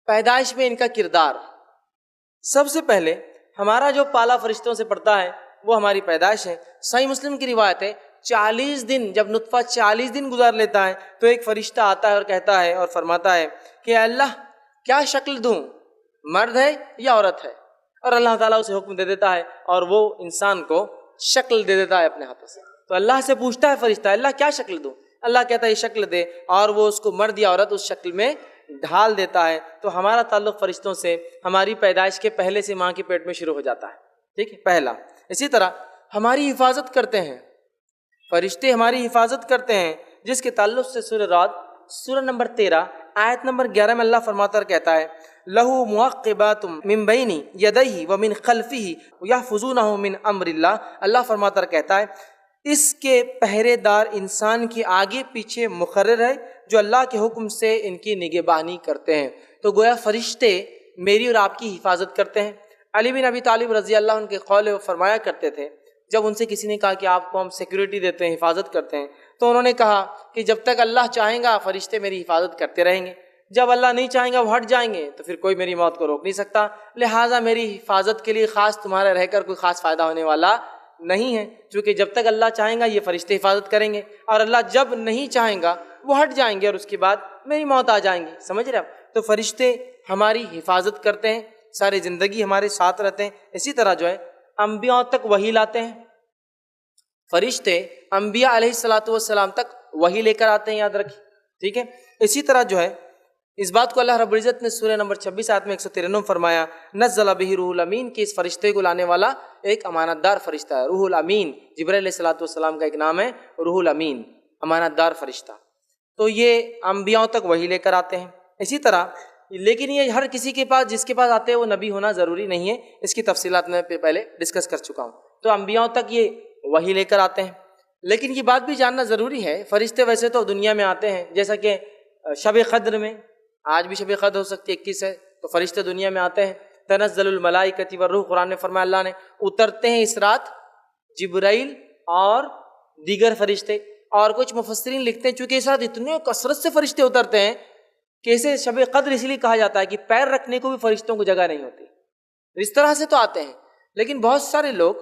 پیدائش میں ان کا کردار، سب سے پہلے ہمارا جو پالا فرشتوں سے پڑتا ہے وہ ہماری پیدائش ہے۔ صحیح مسلم کی روایت ہے 40 دن، جب نطفہ 40 دن گزار لیتا ہے تو ایک فرشتہ آتا ہے اور کہتا ہے اور فرماتا ہے کہ اللہ کیا شکل دوں، مرد ہے یا عورت ہے، اور اللہ تعالیٰ اسے حکم دے دیتا ہے اور وہ انسان کو شکل دے دیتا ہے اپنے ہاتھوں سے۔ تو اللہ سے پوچھتا ہے فرشتہ اللہ کیا شکل دوں، اللہ کہتا ہے یہ شکل دے، اور وہ اس کو مرد یا عورت اس شکل میں ڈھال دیتا ہے۔ تو ہمارا تعلق فرشتوں سے ہماری پیدائش کے پہلے سے ماں کے پیٹ میں شروع ہو جاتا ہے، ٹھیک ہے، پہلا۔ اسی طرح ہماری حفاظت کرتے ہیں فرشتے، ہماری حفاظت کرتے ہیں، جس کے تعلق سے سورہ رعد سورہ نمبر 13 آیت نمبر 11 میں اللہ فرماتا اور کہتا ہے لہو معقبات من بین یدیہ ومن خلفہ یحفظونہ من امر اللہ. اللہ فرماتا اور کہتا ہے اس کے پہرے دار انسان کے آگے پیچھے مقرر ہے جو اللہ کے حکم سے ان کی نگہبانی کرتے ہیں. تو گویا فرشتے میری اور آپ کی حفاظت کرتے ہیں. علی بن ابی طالب رضی اللہ عنہ کے قول فرمایا کرتے تھے جب ان سے کسی نے کہا کہ آپ کو ہم سیکیورٹی دیتے ہیں، حفاظت کرتے ہیں، تو انہوں نے کہا کہ جب تک اللہ چاہیں گا فرشتے میری حفاظت کرتے رہیں گے، جب اللہ نہیں چاہیں گا وہ ہٹ جائیں گے تو پھر کوئی میری موت کو روک نہیں سکتا. لہٰذا میری حفاظت کے لیے خاص تمہارے رہ کر کوئی خاص فائدہ ہونے والا نہیں ہے، چونکہ جب تک اللہ چاہیں گا یہ فرشتے حفاظت کریں گے، اور اللہ جب نہیں چاہیں گا وہ ہٹ جائیں گے اور اس کے بعد میری موت آ جائیں گی. سمجھ رہے آپ؟ تو فرشتے ہماری حفاظت کرتے ہیں، ساری زندگی ہمارے ساتھ رہتے ہیں. اسی طرح جو ہے انبیاء تک وحی لاتے ہیں. فرشتے انبیاء علیہ الصلوۃ والسلام تک وحی لے کر آتے ہیں، یاد رکھیں. ٹھیک ہے. اسی طرح جو ہے اس بات کو اللہ رب العزت نے سورہ نمبر 26 آیت میں 193 فرمایا نزل بہ روح الامین کہ اس فرشتے کو لانے والا ایک امانت دار فرشتہ ہے. روح الامین جبرائیل علیہ الصلوۃ والسلام کا ایک نام ہے روح الامین، امانت دار فرشتہ. تو یہ انبیاء تک وحی لے کر آتے ہیں. اسی طرح لیکن یہ ہر کسی کے پاس جس کے پاس آتے ہیں وہ نبی ہونا ضروری نہیں ہے، اس کی تفصیلات میں پہلے ڈسکس کر چکا ہوں. تو انبیاء تک یہ وحی لے کر آتے ہیں. لیکن یہ بات بھی جاننا ضروری ہے فرشتے ویسے تو دنیا میں آتے ہیں، جیسا کہ شب قدر میں، آج بھی شب قدر ہو سکتی ہے 21 ہے، تو فرشتے دنیا میں آتے ہیں. تنزل الملائکۃ والروح، قرآن میں فرمایا اللہ نے اترتے ہیں اس رات جبرائیل اور دیگر فرشتے. اور کچھ مفسرین لکھتے ہیں چونکہ اس رات اتنے کثرت سے فرشتے اترتے ہیں کہ اسے شب قدر اس لیے کہا جاتا ہے کہ پیر رکھنے کو بھی فرشتوں کو جگہ نہیں ہوتی. اس طرح سے تو آتے ہیں، لیکن بہت سارے لوگ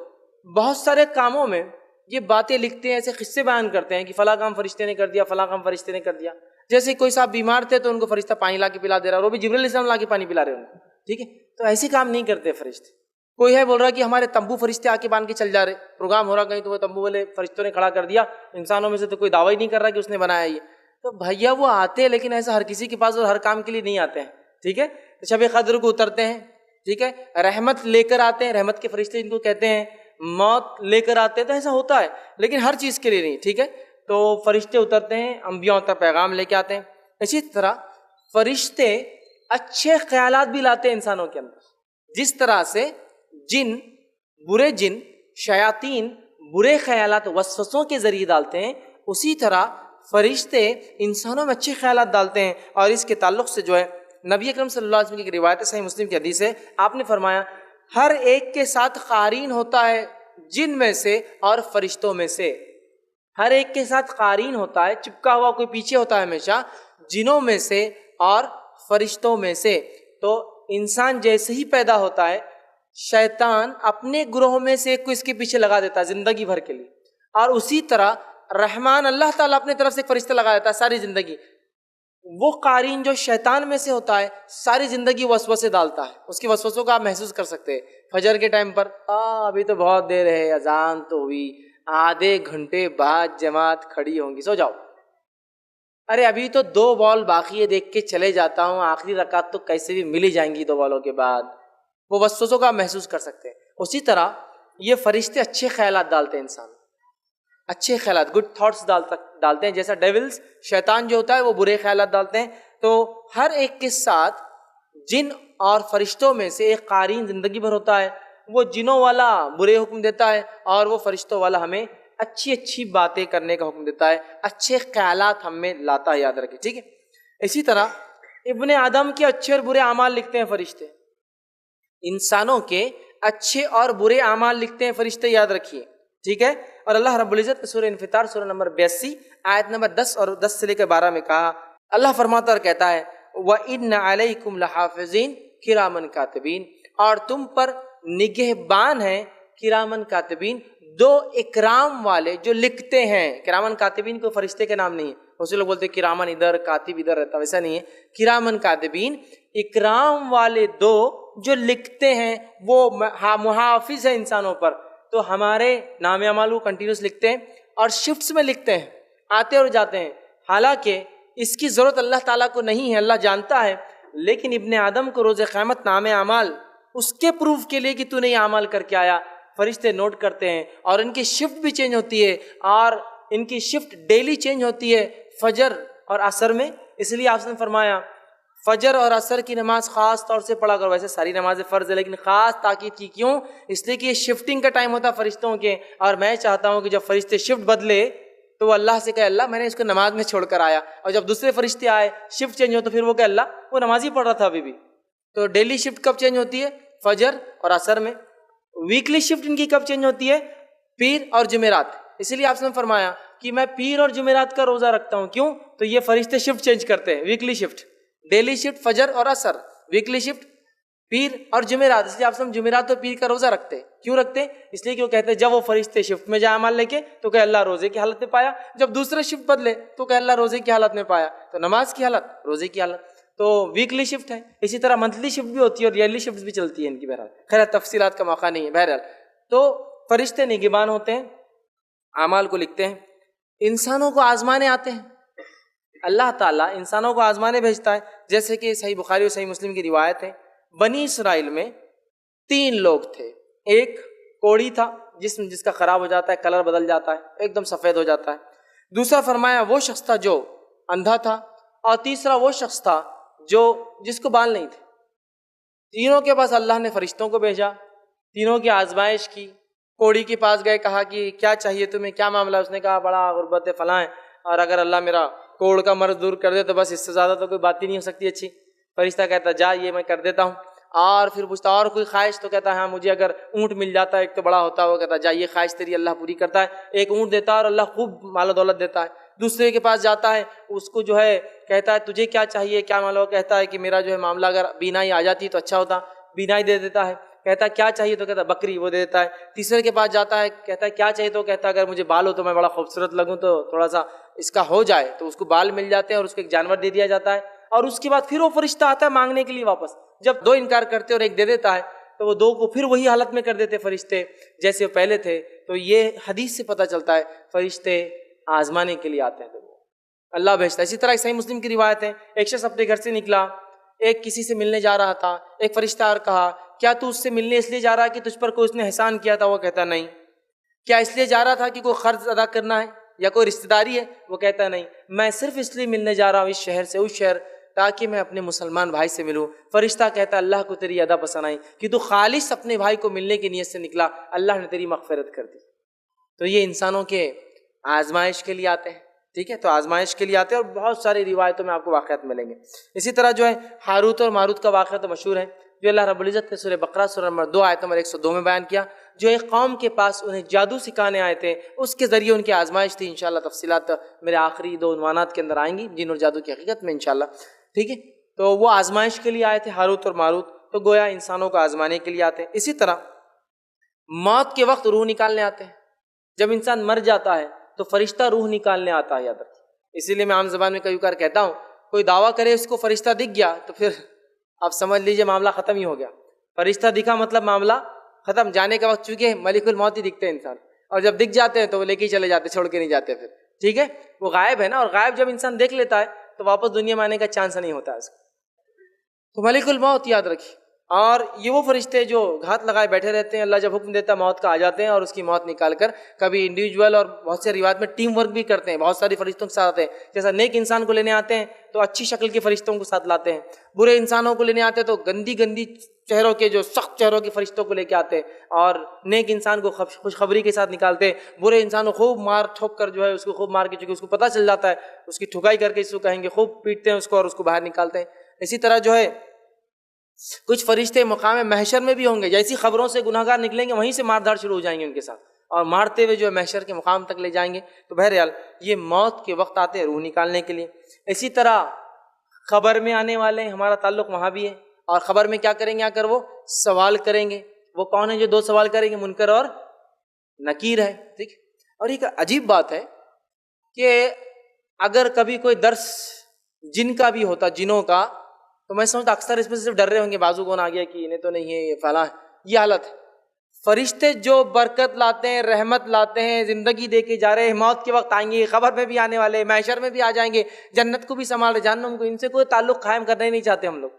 بہت سارے کاموں میں یہ باتیں لکھتے ہیں، ایسے قصے بیان کرتے ہیں کہ فلاں کام فرشتے نے کر دیا، فلاں کام فرشتے نے کر دیا. جیسے کوئی صاحب بیمار تھے تو ان کو فرشتہ پانی لا کے پلا دے رہا، اور وہ بھی جبرائیل علیہ السلام لا کے پانی پلا رہے ہیں. ٹھیک ہے. تو ایسے کام نہیں کرتے فرشتے. کوئی ہے بول رہا کہ ہمارے تمبو فرشتے آ کے باندھ کے چل جا رہے، پروگرام ہو رہا کہیں تو وہ تمبو والے فرشتوں نے کھڑا کر دیا. انسانوں میں سے تو کوئی دعویٰ ہی نہیں کر رہا کہ اس نے بنایا یہ. تو بھیا وہ آتے ہیں لیکن ایسا ہر کسی کے پاس اور ہر کام کے لیے نہیں آتے ہیں. ٹھیک ہے. تو شب قدر کو اترتے ہیں. ٹھیک ہے. رحمت لے کر آتے ہیں، رحمت کے فرشتے ان کو کہتے ہیں. موت لے کر آتے ہیں، تو ایسا ہوتا ہے لیکن ہر چیز کے لیے نہیں. ٹھیک ہے. تو فرشتے اترتے ہیں، انبیاء تک پیغام لے کے آتے ہیں. اسی طرح فرشتے اچھے خیالات بھی لاتے ہیں انسانوں کے اندر. جس طرح سے برے جن شیاطین برے خیالات وسوسوں کے ذریعے ڈالتے ہیں، اسی طرح فرشتے انسانوں میں اچھے خیالات ڈالتے ہیں. اور اس کے تعلق سے جو ہے نبی اکرم صلی اللہ علیہ وسلم کی ایک روایت صحیح مسلم کی حدیث ہے، آپ نے فرمایا ہر ایک کے ساتھ قارین ہوتا ہے جن میں سے اور فرشتوں میں سے. ہر ایک کے ساتھ قارین ہوتا ہے، چپکا ہوا کوئی پیچھے ہوتا ہے ہمیشہ، جنوں میں سے اور فرشتوں میں سے. تو انسان جیسے ہی پیدا ہوتا ہے شیطان اپنے گروہ میں سے ایک کو اس کے پیچھے لگا دیتا ہے زندگی بھر کے لیے، اور اسی طرح رحمان اللہ تعالیٰ اپنے طرف سے ایک فرشتہ لگا دیتا ہے ساری زندگی. وہ قارین جو شیطان میں سے ہوتا ہے ساری زندگی وسوسے ڈالتا ہے. اس کے وسوسوں کو آپ محسوس کر سکتے ہیں. فجر کے ٹائم پر ابھی تو بہت دیر ہے، اذان تو ہوئی، آدھے گھنٹے بعد جماعت کھڑی ہوں گی، سو جاؤ. ارے ابھی تو 2 بال باقی ہے، دیکھ کے چلے جاتا ہوں، آخری رکعت تو کیسے بھی مل ہی جائیں گی 2 بالوں کے بعد. وہ وسوسوں کو آپ محسوس کر سکتے ہیں. اسی طرح یہ فرشتے اچھے خیالات ڈالتے ہیں انسان، اچھے خیالات، گڈ تھاٹس ڈالتے ہیں. جیسا ڈیولز شیطان جو ہوتا ہے وہ برے خیالات ڈالتے ہیں. تو ہر ایک کے ساتھ جن اور فرشتوں میں سے ایک قارین زندگی بھر ہوتا ہے. وہ جنوں والا برے حکم دیتا ہے اور وہ فرشتوں والا ہمیں اچھی اچھی باتیں کرنے کا حکم دیتا ہے، اچھے خیالات ہم میں لاتا ہے. یاد رکھیں. ٹھیک ہے. اسی طرح ابن آدم کے اچھے اور برے اعمال لکھتے ہیں فرشتے. انسانوں کے اچھے اور برے اعمال لکھتے ہیں فرشتے. یاد رکھیے. ٹھیک ہے. اور اللہ رب العزت نے سورہ انفطار سورہ نمبر 82 آیت نمبر 10 اور 10 سے لے کر 12 میں کہا، اللہ فرماتا اور کہتا ہے وَإِنَّ عَلَيْكُمْ لَحَافِظِينَ كِرَامًا كَاتِبِينَ، اور تم پر نگہبان ہیں کرامن کاتبین، 2 اکرام والے جو لکھتے ہیں. کرامن کاتبین کو فرشتے کے نام نہیں ہے. اسے لوگ بولتے ہیں کرامن ادھر کاتب ادھر رہتا، ویسا نہیں ہے. کرامن کاتبین اکرام والے 2 جو لکھتے ہیں، وہ محافظ ہیں انسانوں پر. تو ہمارے نام اعمال کو کنٹینیوس لکھتے ہیں اور شفٹس میں لکھتے ہیں، آتے اور جاتے ہیں. حالانکہ اس کی ضرورت اللہ تعالیٰ کو نہیں ہے، اللہ جانتا ہے. لیکن ابن آدم کو روز قیامت نام اعمال اس کے پروف کے لیے کہ تو نے یہ اعمال کر کے آیا، فرشتے نوٹ کرتے ہیں. اور ان کی شفٹ بھی چینج ہوتی ہے، اور ان کی شفٹ ڈیلی چینج ہوتی ہے. فجر اور عصر میں، اس لیے آپ نے فرمایا فجر اور عصر کی نماز خاص طور سے پڑھا کرو. ویسے ساری نمازیں فرض ہے لیکن خاص تاکید کی. کیوں؟ اس لیے کہ یہ شفٹنگ کا ٹائم ہوتا ہے فرشتوں کے، اور میں چاہتا ہوں کہ جب فرشتے شفٹ بدلے تو وہ اللہ سے کہے اللہ میں نے اس کو نماز میں چھوڑ کر آیا، اور جب دوسرے فرشتے آئے شفٹ چینج ہو تو پھر وہ کہ اللہ وہ نماز ہی پڑھ رہا تھا ابھی بھی. تو ڈیلی شفٹ کب چینج ہوتی ہے؟ فجر اور عصر میں. ویکلی شفٹ ان کی کب چینج ہوتی ہے؟ پیر اور جمعرات. اسی لیے آپ نے فرمایا کہ میں پیر اور جمعرات کا روزہ رکھتا ہوں. کیوں؟ تو یہ فرشتے شفٹ چینج کرتے ہیں، ویکلی شفٹ. ڈیلی شفٹ فجر اور عصر، ویکلی شفٹ پیر اور جمعرات. اس لیے آپ سب جمعرات اور پیر کا روزہ رکھتے ہیں. کیوں رکھتے ہیں؟ اس لیے کہ وہ کہتے ہیں جب وہ فرشتے شفٹ میں جائے عمل لے کے تو کہ اللہ روزے کی حالت میں پایا، جب دوسرے شفٹ بدلے تو کہ اللہ روزے کی حالت میں پایا. تو نماز کی حالت، روزے کی حالت. تو ویکلی شفٹ ہے. اسی طرح منتھلی شفٹ بھی ہوتی ہے اور ایئرلی شفٹ بھی چلتی ہے ان کی. بہرحال خیر تفصیلات کا موقع نہیں ہے. بہرحال تو فرشتے نگہبان ہوتے ہیں، اعمال کو لکھتے ہیں. انسانوں کو آزمانے آتے ہیں. اللہ تعالیٰ انسانوں کو آزمانے بھیجتا ہے. جیسے کہ صحیح بخاری اور صحیح مسلم کی روایت ہے، بنی اسرائیل میں 3 لوگ تھے. ایک کوڑی تھا جس کا خراب ہو جاتا ہے، کلر بدل جاتا ہے، ایک دم سفید ہو جاتا ہے. دوسرا فرمایا وہ شخص تھا جو اندھا تھا، اور تیسرا وہ شخص تھا جس کو بال نہیں تھے. تینوں کے پاس اللہ نے فرشتوں کو بھیجا، تینوں کی آزمائش کی. کوڑی کے پاس گئے، کہا کہ کیا چاہیے تمہیں، کیا معاملہ؟ اس نے کہا بڑا غربت فلاں ہے، اور اگر اللہ میرا کوڑ کا مرض دور کر دے تو بس اس سے زیادہ تو کوئی بات ہی نہیں ہو سکتی اچھی. فرشتہ کہتا جا یہ میں کر دیتا ہوں. اور پھر پوچھتا اور کوئی خواہش؟ تو کہتا ہے ہاں مجھے اگر اونٹ مل جاتا ہے، ایک تو بڑا ہوتا ہے، وہ کہتا ہے جا یہ خواہش تیری اللہ پوری کرتا ہے. ایک اونٹ دیتا ہے اور اللہ خوب مال و دولت دیتا ہے. دوسرے کے پاس جاتا ہے، اس کو جو ہے کہتا ہے تجھے کیا چاہیے، کیا معاملہ؟ کہتا ہے کہ میرا جو ہے معاملہ اگر بینائی آ جاتی تو اچھا ہوتا، بینائی دے دیتا ہے. کہتا ہے کیا چاہیے؟ تو کہتا ہے بکری، وہ دے دیتا ہے. تیسرے کے پاس جاتا ہے، کہتا ہے کیا چاہیے؟ تو کہتا ہے اگر مجھے بال ہو تو میں بڑا خوبصورت لگوں تو تھوڑا سا اس کا ہو جائے، تو اس کو بال مل جاتے ہیں اور اس کو ایک جانور دے دیا جاتا ہے. اور اس کے بعد پھر وہ فرشتہ آتا ہے مانگنے کے لیے واپس. جب 2 انکار کرتے اور ایک دے دیتا ہے تو وہ 2 کو پھر وہی حالت میں کر دیتے فرشتے جیسے وہ پہلے تھے. تو یہ حدیث سے پتہ چلتا ہے فرشتے آزمانے کے لیے آتے ہیں، تو اللہ بھیجتا ہے. اسی طرح ایک صحیح مسلم کی روایت ہے، ایک شخص اپنے گھر سے نکلا، ایک کسی سے ملنے جا رہا تھا. ایک فرشتہ اور کہا کیا تو اس سے ملنے اس لیے جا رہا ہے کہ تجھ پر کوئی اس نے احسان کیا تھا؟ وہ کہتا نہیں. کیا اس لیے جا رہا تھا کہ کوئی قرض ادا کرنا ہے یا کوئی رشتہ داری ہے؟ وہ کہتا نہیں. میں صرف اس لیے ملنے جا رہا ہوں اس شہر سے اس شہر تاکہ میں اپنے مسلمان بھائی سے ملوں. فرشتہ کہتا اللہ کو تیری ادا پسند آئی کہ تو خالص اپنے بھائی کو ملنے کی نیت سے نکلا، اللہ نے تیری مغفرت کر دی. تو یہ انسانوں کے آزمائش کے لیے آتے ہیں. ٹھیک ہے، تو آزمائش کے لیے آتے ہیں، اور بہت ساری روایتوں میں آپ کو واقعات ملیں گے. اسی طرح جو ہے ہاروت اور ماروت کا واقعہ تو مشہور ہے، جو اللہ رب العزت نے سورہ بقرہ سورہ نمبر 2 آیت نمبر 102 میں بیان کیا. جو ایک قوم کے پاس انہیں جادو سکھانے آئے تھے، اس کے ذریعے ان کی آزمائش تھی. انشاءاللہ تفصیلات میرے آخری 2 عنوانات کے اندر آئیں گی، جن اور جادو کی حقیقت میں انشاءاللہ. ٹھیک ہے، تو وہ آزمائش کے لیے آئے تھے ہاروت اور ماروت، تو گویا انسانوں کو آزمانے کے لیے آتے ہیں. اسی طرح موت کے وقت روح نکالنے آتے ہیں. جب انسان مر جاتا ہے تو فرشتہ روح نکالنے آتا ہے، یاد رکھیں. اسی لیے میں عام زبان میں کئی بار کہتا ہوں، کوئی دعویٰ کرے اس کو فرشتہ دکھ گیا تو پھر آپ سمجھ لیجئے معاملہ ختم ہی ہو گیا. فرشتہ دکھا مطلب معاملہ ختم. جانے کا وقت چونکہ ملک الموت ہی دکھتے ہیں انسان، اور جب دکھ جاتے ہیں تو وہ لے کے ہی چلے جاتے، چھوڑ کے نہیں جاتے پھر. ٹھیک ہے، وہ غائب ہے نا، اور غائب جب انسان دیکھ لیتا ہے تو واپس دنیا میں آنے کا چانس نہیں ہوتا اس کو. تو ملک الموت یاد رکھیے. اور یہ وہ فرشتے جو گھات لگائے بیٹھے رہتے ہیں، اللہ جب حکم دیتا ہے موت کا آ جاتے ہیں اور اس کی موت نکال کر کبھی انڈیویجول اور بہت سے روایت میں ٹیم ورک بھی کرتے ہیں، بہت ساری فرشتوں کے ساتھ آتے ہیں. جیسا نیک انسان کو لینے آتے ہیں تو اچھی شکل کے فرشتوں کو ساتھ لاتے ہیں، برے انسانوں کو لینے آتے ہیں تو گندی گندی چہروں کے جو سخت چہروں کے فرشتوں کو لے کے آتے ہیں، اور نیک انسان کو خوشخبری کے ساتھ نکالتے ہیں. برے انسان کو خوب مار ٹھوک کر جو ہے اس کو خوب مار کے، چونکہ اس کو پتہ چل جاتا ہے، اس کی ٹھکائی کر کے اس کو کہیں گے، خوب پیٹتے ہیں اس کو اور اس کو باہر نکالتے ہیں. اسی طرح جو ہے کچھ فرشتے مقام محشر میں بھی ہوں گے، جیسی خبروں سے گناہ گار نکلیں گے وہیں سے مار دھاڑ شروع ہو جائیں گے ان کے ساتھ، اور مارتے ہوئے جو ہے محشر کے مقام تک لے جائیں گے. تو بہرحال یہ موت کے وقت آتے ہیں روح نکالنے کے لیے. اسی طرح خبر میں آنے والے ہیں، ہمارا تعلق وہاں بھی ہے، اور خبر میں کیا کریں گے؟ آ کر وہ سوال کریں گے. وہ کون ہے جو 2 سوال کریں گے؟ منکر اور نکیر ہے. ٹھیک. اور ایک عجیب بات ہے کہ اگر کبھی کوئی درس جن کا بھی ہوتا، جنوں کا، تو میں سمجھتا اکثر اس میں صرف ڈر رہے ہوں گے بازو کون آ گیا کہ انہیں تو نہیں ہے، یہ فلاں ہے. یہ حالت ہے. فرشتے جو برکت لاتے ہیں، رحمت لاتے ہیں، زندگی دے کے جا رہے ہیں، موت کے وقت آئیں گے، خبر میں بھی آنے والے، محشر میں بھی آ جائیں گے، جنت کو بھی سنبھال رہے، جہنم کو. ان سے کوئی تعلق قائم کرنا ہی نہیں چاہتے ہم لوگ.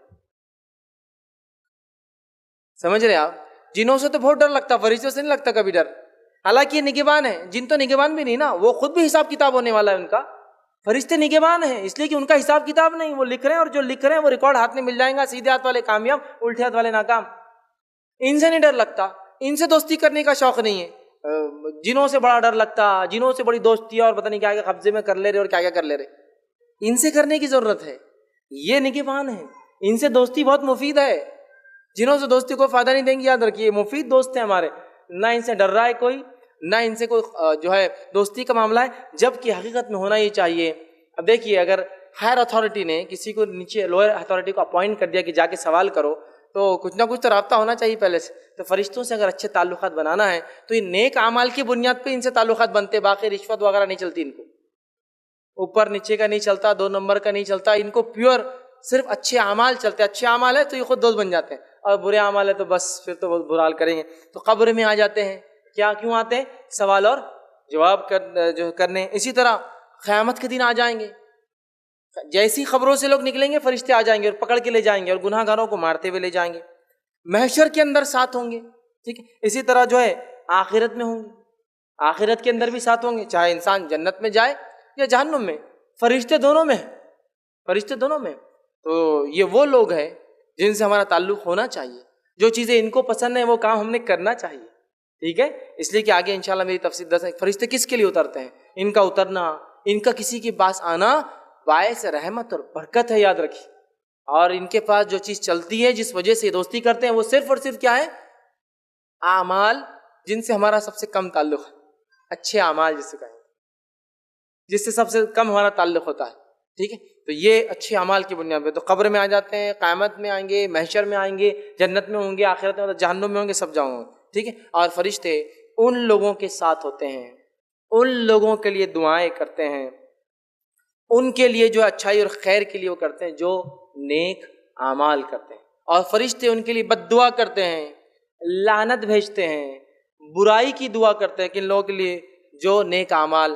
سمجھ رہے آپ؟ جنوں سے تو بہت ڈر لگتا، فرشتوں سے نہیں لگتا کبھی ڈر. حالانکہ یہ نگہبان ہے، جن تو نگہبان بھی نہیں نا، وہ خود بھی حساب کتاب ہونے والا ہے ان کا. فرشتے نگہبان ہیں، اس لیے کہ ان کا حساب کتاب نہیں، وہ لکھ رہے ہیں اور جو لکھ رہے ہیں وہ ریکارڈ ہاتھ میں مل جائیں گا، سیدھے ہاتھ والے کامیاب، الٹے ہاتھ والے ناکام۔ ان سے نہیں ڈر لگتا، ان سے دوستی کرنے کا شوق نہیں ہے، جنوں سے بڑا ڈر لگتا، جنوں سے بڑی دوستی اور پتہ نہیں کیا کیا قبضے میں کر لے رہے اور کیا کیا کر لے رہے، ان سے کرنے کی ضرورت ہے، یہ نگہبان ہیں، ان سے دوستی بہت مفید ہے، جنہوں سے دوستی کو فائدہ نہیں دیں گی، یاد رکھیے مفید دوست ہیں ہمارے، نہ ان سے ڈر رہا ہے کوئی، نہ ان سے کوئی جو ہے دوستی کا معاملہ ہے، جبکہ حقیقت میں ہونا یہ چاہیے۔ اب دیکھیے اگر ہائر اتھارٹی نے کسی کو نیچے لوئر اتھارٹی کو اپوائنٹ کر دیا کہ جا کے سوال کرو، تو کچھ نہ کچھ تو رابطہ ہونا چاہیے پہلے سے، تو فرشتوں سے اگر اچھے تعلقات بنانا ہے تو یہ نیک اعمال کی بنیاد پہ ان سے تعلقات بنتے، باقی رشوت وغیرہ نہیں چلتی، ان کو اوپر نیچے کا نہیں چلتا، 2 نمبر کا نہیں چلتا، ان کو پیور صرف اچھے اعمال چلتے، اچھے اعمال ہے تو یہ خود دوست بن جاتے ہیں، اور برے اعمال ہے تو بس پھر تو بہت برا حال کریں گے، تو قبر میں آ جاتے ہیں، کیوں آتے ہیں؟ سوال اور جواب کرنے۔ اسی طرح قیامت کے دن آ جائیں گے، جیسی خبروں سے لوگ نکلیں گے فرشتے آ جائیں گے اور پکڑ کے لے جائیں گے اور گناہ گاروں کو مارتے ہوئے لے جائیں گے، محشر کے اندر ساتھ ہوں گے، ٹھیک ہے، اسی طرح جو ہے آخرت میں ہوں گے، آخرت کے اندر بھی ساتھ ہوں گے، چاہے انسان جنت میں جائے یا جہنم میں، فرشتے دونوں میں ہیں، فرشتے دونوں میں ہیں۔ تو یہ وہ لوگ ہیں جن سے ہمارا تعلق ہونا چاہیے، جو چیزیں ان کو پسند ہیں وہ کام ہم نے کرنا چاہیے، ٹھیک ہے، اس لیے کہ آگے انشاءاللہ میری تفصیل دس ہے فرشتے کس کے لیے اترتے ہیں، ان کا اترنا، ان کا کسی کے پاس آنا باعث رحمت اور برکت ہے، یاد رکھیے، اور ان کے پاس جو چیز چلتی ہے جس وجہ سے دوستی کرتے ہیں وہ صرف اور صرف کیا ہے؟ اعمال جن سے ہمارا سب سے کم تعلق ہے، اچھے اعمال جس سے کہیں، جس سے سب سے کم ہمارا تعلق ہوتا ہے، ٹھیک ہے، تو یہ اچھے اعمال کی بنیاد پہ تو قبر میں آ جاتے ہیں، قیامت میں آئیں گے، محشر میں آئیں گے، جنت میں ہوں گے، آخرت میں جہنم میں ہوں گے، سب جاؤں گے، ٹھیک ہے، اور فرشتے ان لوگوں کے ساتھ ہوتے ہیں، ان لوگوں کے لیے دعائیں کرتے ہیں، ان کے لیے جو اچھائی اور خیر کے لیے وہ کرتے ہیں جو نیک اعمال کرتے ہیں، اور فرشتے ان کے لیے بد دعا کرتے ہیں، لعنت بھیجتے ہیں، برائی کی دعا کرتے ہیں کہ ان لوگوں کے لیے جو نیک اعمال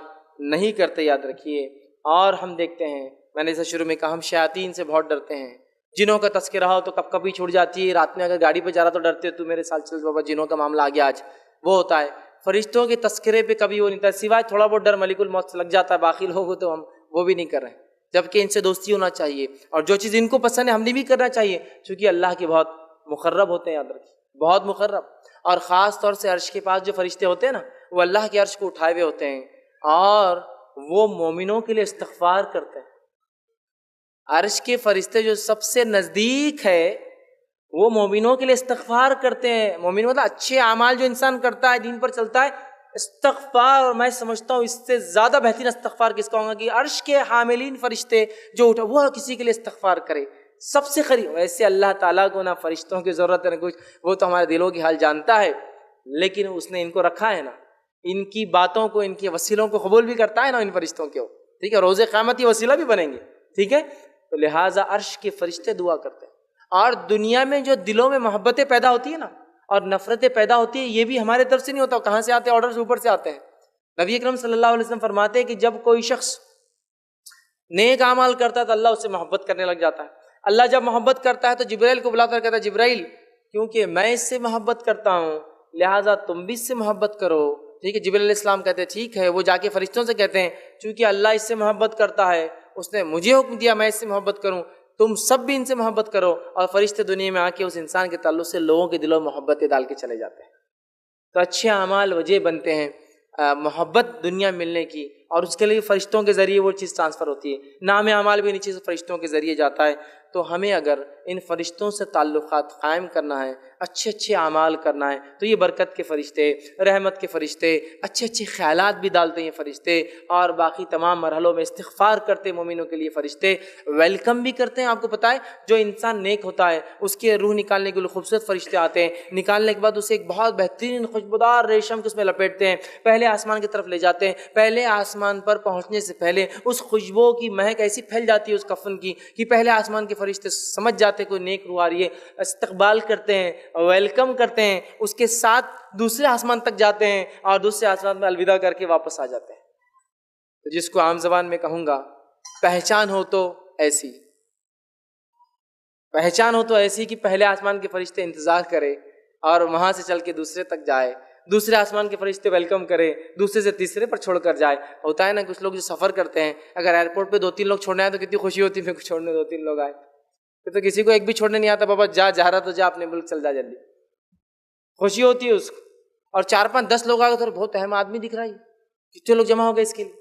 نہیں کرتے، یاد رکھیے۔ اور ہم دیکھتے ہیں، میں نے اسے شروع میں کہا، ہم شیاطین سے بہت ڈرتے ہیں، جنوں کا تذکرہ ہو تو کب کبھی چھوٹ جاتی ہے، رات میں اگر گاڑی پہ جا رہا تو ڈرتے تو میرے ساتھ چل بابا، جنوں کا معاملہ آ گیا آج، وہ ہوتا ہے۔ فرشتوں کے تذکرے پہ کبھی وہ نہیں تھا، سوائے تھوڑا بہت ڈر ملک الموت سے لگ جاتا ہے، باقی لوگوں تو ہم وہ بھی نہیں کر رہے ہیں، جبکہ ان سے دوستی ہونا چاہیے، اور جو چیز ان کو پسند ہے ہم نے بھی کرنا چاہیے، چونکہ اللہ کے بہت مقرب ہوتے ہیں، یاد رکھیے، بہت مقرب، اور خاص طور سے عرش کے پاس جو فرشتے ہوتے ہیں نا، وہ اللہ کے عرش کو اٹھائے ہوئے ہوتے ہیں، اور وہ مومنوں کے لیے استغفار کرتے ہیں۔ عرش کے فرشتے جو سب سے نزدیک ہے وہ مومنوں کے لیے استغفار کرتے ہیں، مومن مطلب اچھے اعمال جو انسان کرتا ہے، دین پر چلتا ہے، استغفار، اور میں سمجھتا ہوں اس سے زیادہ بہترین استغفار کس کا ہوگا کہ عرش کے حاملین فرشتے جو اٹھا وہ کسی کے لیے استغفار کرے، سب سے قریب۔ ویسے اللہ تعالیٰ کو نہ فرشتوں کی ضرورت ہے نہ کچھ، وہ تو ہمارے دلوں کی حال جانتا ہے، لیکن اس نے ان کو رکھا ہے نا، ان کی باتوں کو، ان کے وسیلوں کو قبول بھی کرتا ہے نا، ان فرشتوں کے، ٹھیک ہے، روز قیامت یہ وسیلہ بھی بنیں گے، ٹھیک ہے، تو لہٰذا عرش کے فرشتے دعا کرتے ہیں۔ اور دنیا میں جو دلوں میں محبتیں پیدا ہوتی ہیں نا اور نفرتیں پیدا ہوتی ہیں، یہ بھی ہمارے طرف سے نہیں ہوتا، کہاں سے آتے ہیں؟ آرڈر سے اوپر سے آتے ہیں۔ نبی اکرم صلی اللہ علیہ وسلم فرماتے ہیں کہ جب کوئی شخص نیک اعمال کرتا ہے تو اللہ اس سے محبت کرنے لگ جاتا ہے، اللہ جب محبت کرتا ہے تو جبرائیل کو بلاتا ہے، کہتا ہے جبرائیل کیونکہ میں اس سے محبت کرتا ہوں لہٰذا تم بھی اس سے محبت کرو، ٹھیک ہے۔ جبرائیل علیہ السلام کہتے ہیں ٹھیک ہے، وہ جا کے فرشتوں سے کہتے ہیں چونکہ اللہ اس سے محبت کرتا ہے، اس نے مجھے حکم دیا میں اس سے محبت کروں، تم سب بھی ان سے محبت کرو، اور فرشتے دنیا میں آ کے اس انسان کے تعلق سے لوگوں کے دلوں میں محبتیں ڈال کے چلے جاتے ہیں۔ تو اچھے اعمال وجہ بنتے ہیں محبت دنیا ملنے کی، اور اس کے لیے فرشتوں کے ذریعے وہ چیز ٹرانسفر ہوتی ہے، نام اعمال بھی نیچے سے فرشتوں کے ذریعے جاتا ہے۔ تو ہمیں اگر ان فرشتوں سے تعلقات قائم کرنا ہے، اچھے اچھے اعمال کرنا ہے، تو یہ برکت کے فرشتے، رحمت کے فرشتے، اچھے اچھے خیالات بھی ڈالتے ہیں فرشتے، اور باقی تمام مرحلوں میں استغفار کرتے ہیں مومنوں کے لیے فرشتے، ویلکم بھی کرتے ہیں۔ آپ کو پتہ ہے جو انسان نیک ہوتا ہے اس کے روح نکالنے کے لیے خوبصورت فرشتے آتے ہیں، نکالنے کے بعد اسے ایک بہت بہترین خوشبودار ریشم کے اس میں لپیٹتے ہیں، پہلے آسمان کی طرف لے جاتے ہیں، پہلے آسمان پر پہنچنے سے پہلے اس خوشبو کی مہک ایسی پھیل جاتی ہے اس کفن کی کہ پہلے آسمان کے فرشتے سمجھ جاتے کوئی نیک روح آ رہی ہے، استقبال کرتے ہیں، ویلکم کرتے ہیں، اس کے ساتھ دوسرے آسمان تک جاتے ہیں اور دوسرے آسمان میں الوداع کر کے واپس آ جاتے ہیں۔ تو جس کو عام زبان میں کہوں گا پہچان ہو تو ایسی، پہچان ہو تو ایسی کہ پہلے آسمان کے فرشتے انتظار کرے اور وہاں سے چل کے دوسرے تک جائے، دوسرے آسمان کے فرشتے ویلکم کریں, دوسرے سے تیسرے پر چھوڑ کر جائے. ہوتا ہے نا کچھ لوگ جو سفر کرتے ہیں, اگر ایئرپورٹ پہ 2-3 لوگ چھوڑنے آئے تو کتنی خوشی ہوتی ہے, پھر چھوڑنے 2-3 لوگ آئے. پھر تو کسی کو ایک بھی چھوڑنے نہیں آتا, بابا جا رہا تو جا, اپنے ملک چل جا جلدی, خوشی ہوتی ہے اس کو. اور 4-5-10 لوگ آ گئے تو بہت اہم آدمی دکھ رہا ہے, کتنے لوگ جمع ہو گئے اس کے لیے,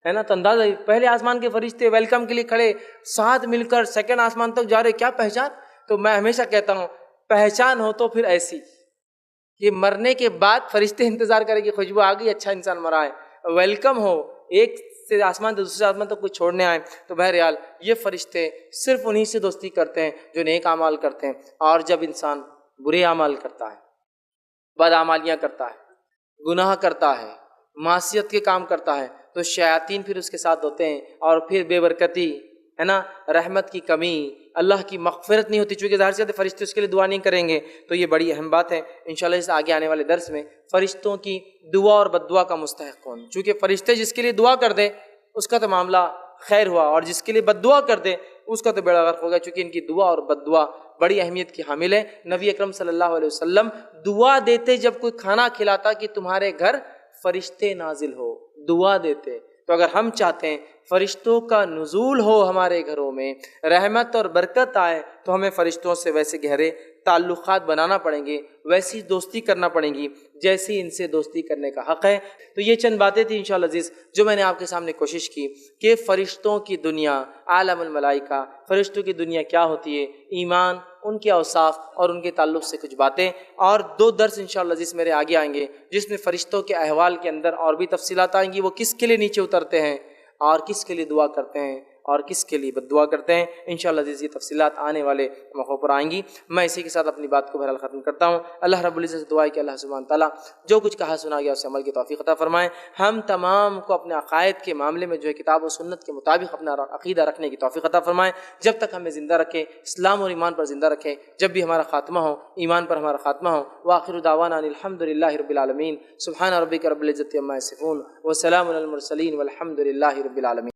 ہے نا. تو اندازہ پہلے آسمان کے فرشتے ویلکم کے لیے کھڑے, ساتھ مل کر سیکنڈ آسمان تک جا رہے. کیا پہچان. تو میں ہمیشہ کہتا ہوں پہچان ہو تو پھر ایسی کہ مرنے کے بعد فرشتے انتظار کرے کہ خوشبو آ گئی, اچھا انسان مرا ہے. ویلکم ہو ایک سے آسمان سے دوسرے آسمان تک کوئی چھوڑنے آئے. تو بہرحال یہ فرشتے صرف انہی سے دوستی کرتے ہیں جو نیک اعمال کرتے ہیں. اور جب انسان برے اعمال کرتا ہے, بد اعمالیاں کرتا ہے, گناہ کرتا ہے, معصیت کے کام کرتا ہے, تو شیاطین پھر اس کے ساتھ ہوتے ہیں. اور پھر بے برکتی, ہے نا, رحمت کی کمی, اللہ کی مغفرت نہیں ہوتی, چونکہ ظاہر سی بات ہے فرشتے اس کے لیے دعا نہیں کریں گے. تو یہ بڑی اہم بات ہے. انشاءاللہ اس آگے آنے والے درس میں فرشتوں کی دعا اور بد دعا کا مستحق کون. چونکہ فرشتے جس کے لیے دعا کر دیں اس کا تو معاملہ خیر ہوا, اور جس کے لیے بد دعا کر دیں اس کا تو بیڑا غرق ہو گیا, چونکہ ان کی دعا اور بد دعا بڑی اہمیت کی حامل ہے. نبی اکرم صلی اللہ علیہ وسلم دعا دیتے جب کوئی کھانا کھلاتا کہ تمہارے گھر فرشتے نازل ہو, دعا دیتے. تو اگر ہم چاہتے ہیں فرشتوں کا نزول ہو ہمارے گھروں میں, رحمت اور برکت آئے, تو ہمیں فرشتوں سے ویسے گہرے تعلقات بنانا پڑیں گے, ویسی دوستی کرنا پڑیں گی جیسی ان سے دوستی کرنے کا حق ہے. تو یہ چند باتیں تھیں انشاءاللہ عزیز جو میں نے آپ کے سامنے کوشش کی کہ فرشتوں کی دنیا, عالم الملائکہ, فرشتوں کی دنیا کیا ہوتی ہے, ایمان, ان کے اوصاف اور ان کے تعلق سے کچھ باتیں. اور 2 درس انشاءاللہ عزیز میرے آگے آئیں گے جس میں فرشتوں کے احوال کے اندر اور بھی تفصیلات آئیں گی, وہ کس کے لیے نیچے اترتے ہیں اور کس کے لیے دعا کرتے ہیں اور کس کے لیے بد دعا کرتے ہیں. انشاءاللہ عزیز یہ تفصیلات آنے والے موقعوں پر آئیں گی. میں اسی کے ساتھ اپنی بات کو بہرحال ختم کرتا ہوں. اللہ رب العزت سے دعا ہے کہ اللہ سبحانہ تعالیٰ جو کچھ کہا سنا گیا اسے عمل کی توفیق عطا فرمائے. ہم تمام کو اپنے عقائد کے معاملے میں جو ہے کتاب و سنت کے مطابق اپنا عقیدہ رکھنے کی توفیق عطا فرمائے. جب تک ہمیں زندہ رکھے, اسلام اور ایمان پر زندہ رکھے, جب بھی ہمارا خاتمہ ہو ایمان پر ہمارا خاتمہ ہو. وآخر دعوانا الحمدللہ رب العالمین. سبحان ربک رب العزت عما یصفون وسلام علی المرسلین والحمد للہ رب العالمین.